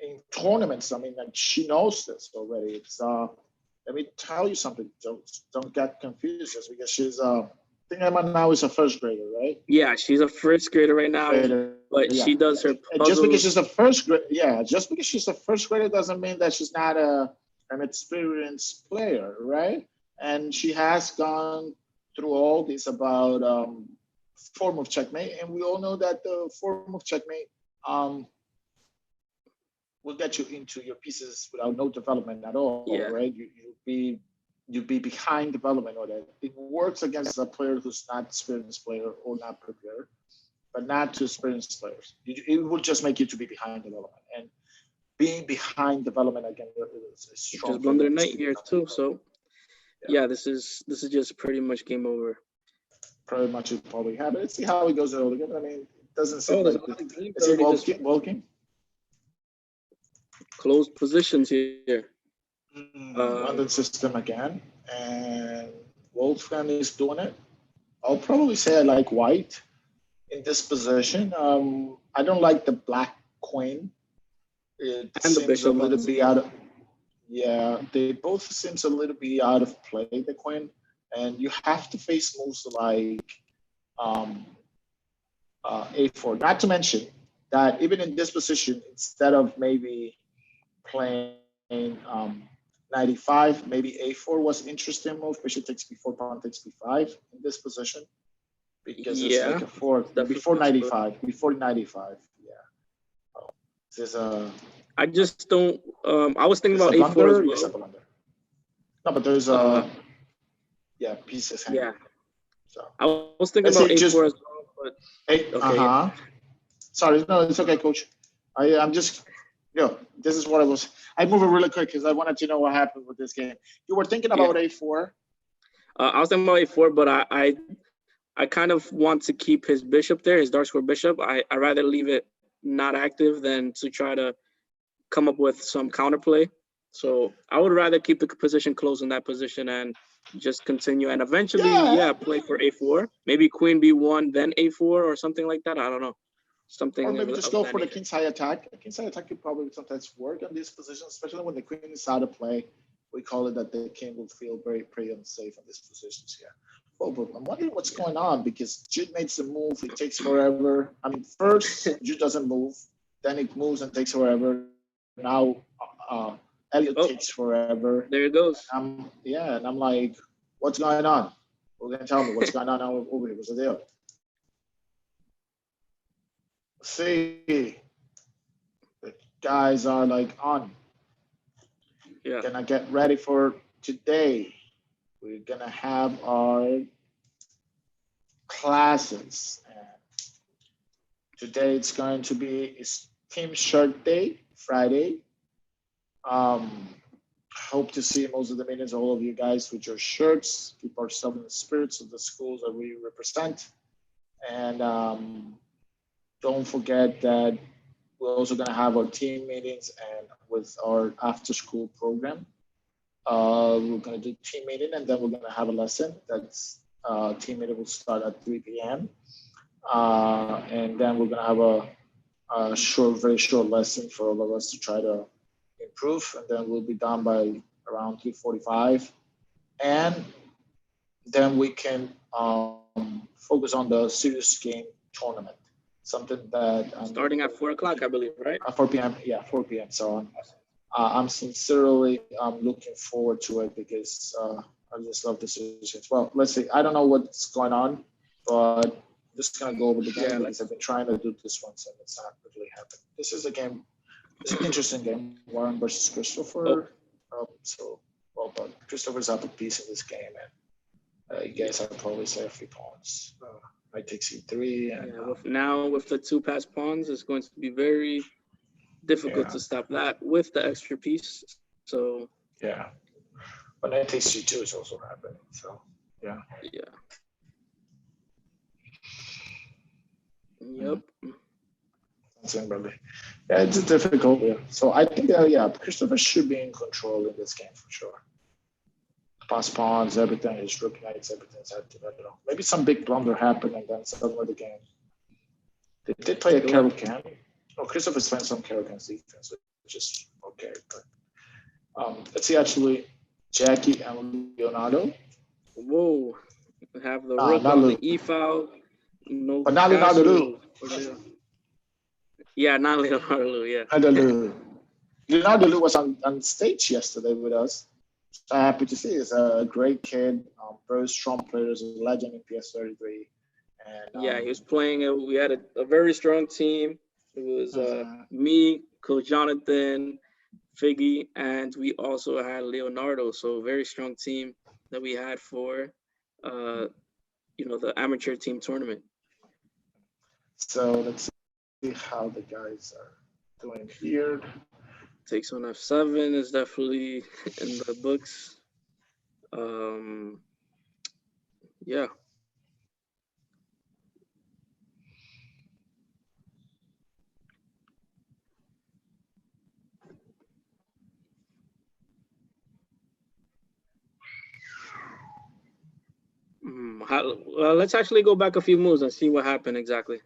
in tournaments. I mean, like, she knows this already. It's let me tell you something. Don't get confused just because she's I think Emma now is a first grader, right? Yeah, she's a first grader right now, but she does her puzzles. Just because she's a first grade, just because she's a first grader doesn't mean that she's not an experienced player, right? And she has gone through all this about 4 move checkmate, and we all know that the 4 move checkmate will get you into your pieces without no development at all, right? You'd be behind development, or that it works against a player who's not experienced player or not prepared, but not to experienced players. It will just make you to be behind development, and being behind development again is strong. Just blunder knight here too, so yeah, this is just pretty much game over. Pretty much it probably happened. Let's see how it goes early. I mean, it doesn't seem like is it walking? Closed positions here. London system again, and Wolfgang is doing it. I'll probably say I like white in this position. I don't like the black queen. It and the bishop a little bit out of, they both seems a little bit out of play, the queen, and you have to face moves like a4. Not to mention that even in this position, instead of maybe playing 95, maybe a4 was interesting move. Bishop takes b4, pawn takes b5 in this position, because it's like a 4 before 95. Before 95, There's a. I just don't. I was thinking about a4 as well. No, but there's pieces. Yeah. So I was thinking about a4 as well, but okay. Sorry, no, it's okay, coach. I'm just. This is what I move it really quick because I wanted to know what happened with this game. You were thinking about a4? I was thinking about a4, but I kind of want to keep his bishop there, his dark square bishop. I rather leave it not active than to try to come up with some counterplay. So I would rather keep the position closed in that position and just continue. And eventually, play for a4. Maybe queen b1, then a4 or something like that. I don't know. Something, or maybe just go for the king's high attack. The king's high attack could probably sometimes work on this position, especially when the queen is out of play. We call it that the king will feel pretty unsafe in these positions here. Oh, but I'm wondering what's going on, because Jude makes the move. It takes forever. I mean, first Jude doesn't move, then it moves and takes forever. Now Elliot takes forever. There it goes. And I'm like, what's going on? Who's gonna tell me what's going on over here? What's the deal? See, the guys are like on. Gonna get ready for today. We're gonna have our classes. Today it's going to be Team Shirt Day, Friday. Hope to see most of the meetings, all of you guys with your shirts. Keep ourselves in the spirits of the schools that we represent. And don't forget that we're also going to have our team meetings and with our after school program. We're going to do team meeting, and then we're going to have a lesson. That's team meeting will start at 3 p.m. And then we're going to have a very short lesson for all of us to try to improve. And then we'll be done by around 3:45, and then we can focus on the serious game tournament. Something that Starting at 4 o'clock, I believe, right? 4 p.m. Yeah, 4 p.m. So I'm sincerely looking forward to it because I just love the series. Well, let's see. I don't know what's going on, but I'm just gonna go over the game because I've been trying to do this once and it's not really happening. This is a game. It's an interesting game. Warren versus Christopher. So well, but Christopher's up a piece in this game, and you guys have probably say a few pawns. I take C3, and with the 2 passed pawns, it's going to be very difficult to stop that with the extra piece. So yeah, but knight takes G2 is also happening. So yeah. Yep. Really. Yeah, it's difficult. Yeah. So I think Christopher should be in control in this game for sure. Pass pawns, everything is rook knights, everything's active. I don't know. Maybe some big blunder happened and then suddenly the game. They did play a Caro-Kann. Oh, Christopher's playing some Caro-Kann's defense, which is okay. But let's see actually Jackie and Leonardo. Whoa. Have the rook on the E file. No, but not Leonardo Lu. Yeah, not Leonardo Lu, yeah. Leonardo Lu was on stage yesterday with us. So happy to see. He's a great kid, very strong player, a legend in PS33. And he was playing. We had a very strong team. It was me, Coach Jonathan, Figgy, and we also had Leonardo. So a very strong team that we had for, the amateur team tournament. So let's see how the guys are doing here. Takes on F7 is definitely in the books. Yeah. Let's actually go back a few moves and see what happened exactly.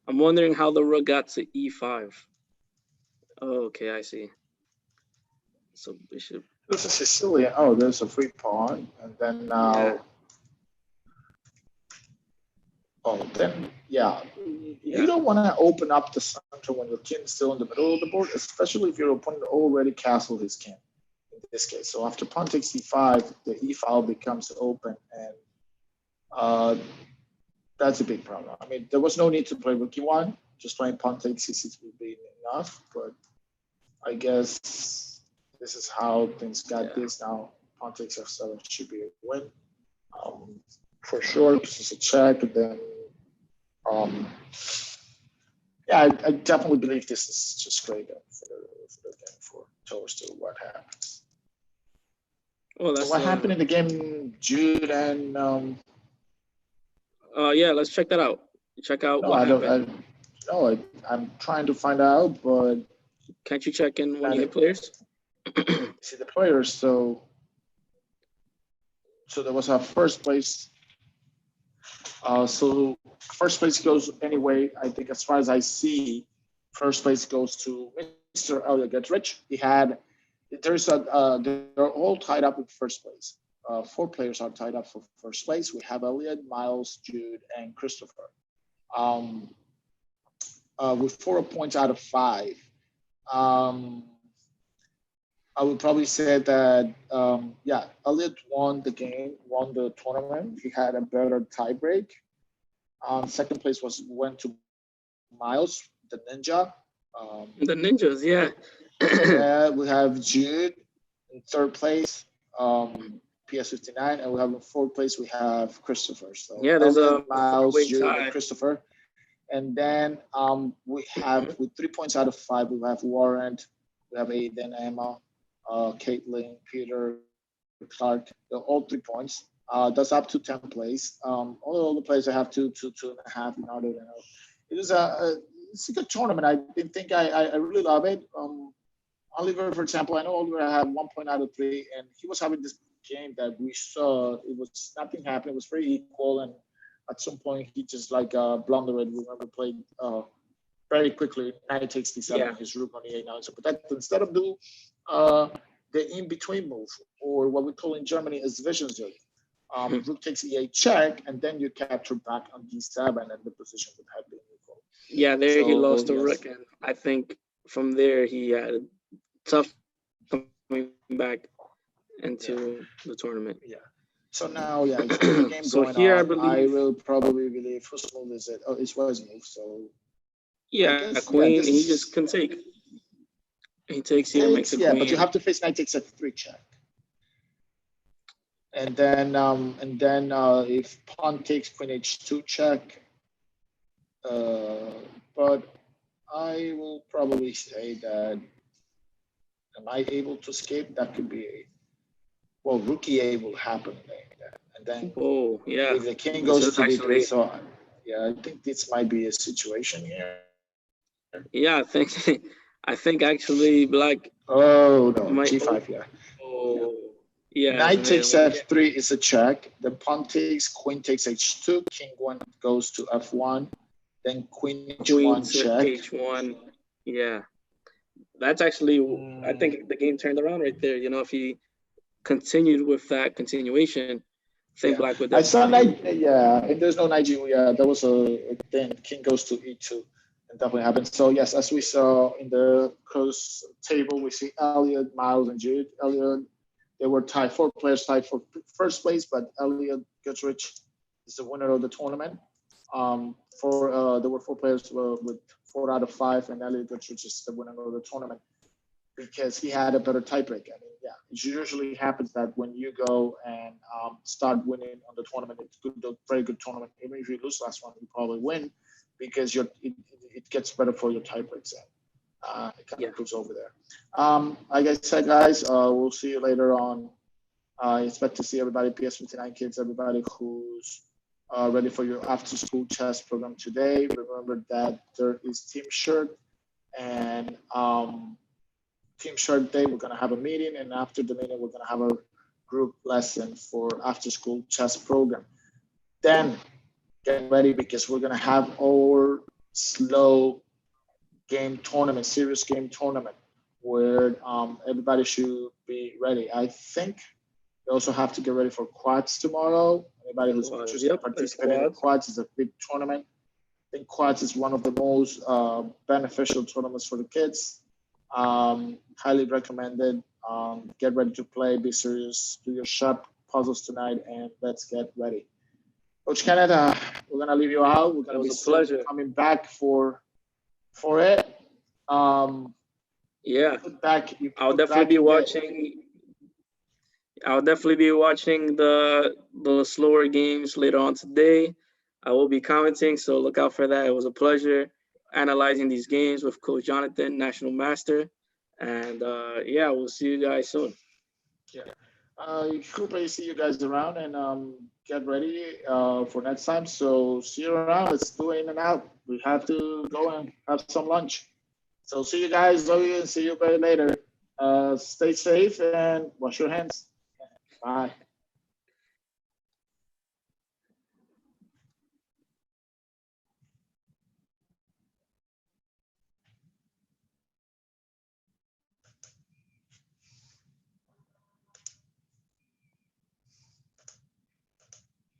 I'm wondering how the rook got to E5. Oh, okay, I see. So bishop. This is Sicilian. Oh, there's a free pawn, and then now. Yeah. Oh, then you don't want to open up the center when your king's still in the middle of the board, especially if your opponent already castled his king. In this case, so after pawn takes E5, the E file becomes open, and that's a big problem. I mean, there was no need to play rook E1. Just playing pawn takes E6 would be enough, but I guess this is how things got this now. Pawn takes F7 should be a win. For sure, this is a check, and then I definitely believe this is just great for the game for towards to what happens. Well, that's so what happened in the game, Jude and let's check that out. Check out what happened. I'm trying to find out, but can't you check in when you hit players? See the players, so there was a first place. So first place goes anyway. I think as far as I see, first place goes to Mr. Elliot Getrich. They're all tied up in first place. 4 players are tied up for first place. We have Elliot, Miles, Jude, and Christopher. With 4 points out of 5. I would probably say that, Elliot won the game, won the tournament. He had a better tiebreak. Second place went to Miles, the Ninja. The Ninjas, yeah. We have Jude in third place, PS59, and we have in fourth place, we have Christopher. So there's Elliot, Miles, Jude, tie. and Christopher. And then we have, with 3 points out of 5, we have Warren, we have Aiden, Emma, Caitlin, Peter, Clark, all 3 points. That's up to 10th place. All the players have 2.5 in order. It's a good tournament. I think I really love it. Oliver, for example, I know Oliver had 1 point out of 3, and he was having this game that we saw. It was nothing happened. It was very equal, and at some point he just blundered. We remember played very quickly. Knight takes D7, his rook on E8 now. So, but that instead of do the in-between move, or what we call in Germany is Zwischenzug. Rook takes E8 check, and then you capture back on D7, and the position would have been equal. Yeah, there he So, lost to yes. Rook, and I think from there he had a tough coming back into the tournament. Yeah. So now, yeah, it's the game So going here, I on. believe- will probably believe whose move is it? Oh, it's Wise move. So Yeah, guess, a queen, this he is- just can take. He takes here, makes a yeah, queen. but you have to face knight takes f3 check. And then if pawn takes queen h2 check, but I will probably say that, am I able to escape? That could be, well, rook e8 will happen, and then Oh, yeah. if the king This goes is to d3, actually- so yeah, I think this might be a situation here. Yeah, I think I think actually Black. Oh no, Might- g5, yeah. Oh, yeah. Knight takes man. f3 is a check. Then pawn takes, queen takes h2, king 1 goes to f1, then queen Queen h1 to check. h1. Yeah, that's actually. I think the game turned around right there. You know, if he continued with that continuation, I think Yeah. Black would. I saw definitely- knight, yeah, and there's no knight g, yeah, there was a thing, king goes to e2, and definitely happened. So yes, as we saw in the close table, we see Elliot, Miles, and Jude. Elliot, they were tied, 4 players tied for first place, but Elliot Guthridge is the winner of the tournament. There were 4 players with 4 out of 5, and Elliot Guthridge is the winner of the tournament because he had a better tiebreak. I mean, yeah, it usually happens that when you go and start winning on the tournament, it's a very good tournament. Even if you lose last one, you probably win because it gets better for your tiebreaks. It kind of improves over there. Like I said, guys, we'll see you later on. I expect to see everybody, PS59 kids, everybody who's ready for your after-school chess program today. Remember that there is Team Shirt and Team Shirt Day. We're going to have a meeting, and after the meeting, we're going to have a group lesson for after-school chess program. Then get ready because we're going to have our slow game tournament, serious game tournament, where everybody should be ready. I think we also have to get ready for quads tomorrow. Anybody who's interested in participating in quads is a big tournament. I think quads is one of the most beneficial tournaments for the kids. Highly recommended. Get ready to play, be serious, do your sharp puzzles tonight, and let's get ready. Coach Kenneth, we're gonna leave you out. We're gonna be coming back for it. Yeah, back. I'll definitely be watching. I'll definitely be watching the slower games later on today. I will be commenting, so look out for that. It was a pleasure analyzing these games with Coach Jonathan, National Master, and yeah, we'll see you guys soon. Yeah, hope I see you guys around, and get ready for next time. So see you around. Let's do it in and out. We have to go and have some lunch. So see you guys. Love you, and see you very later. Stay safe and wash your hands. Bye.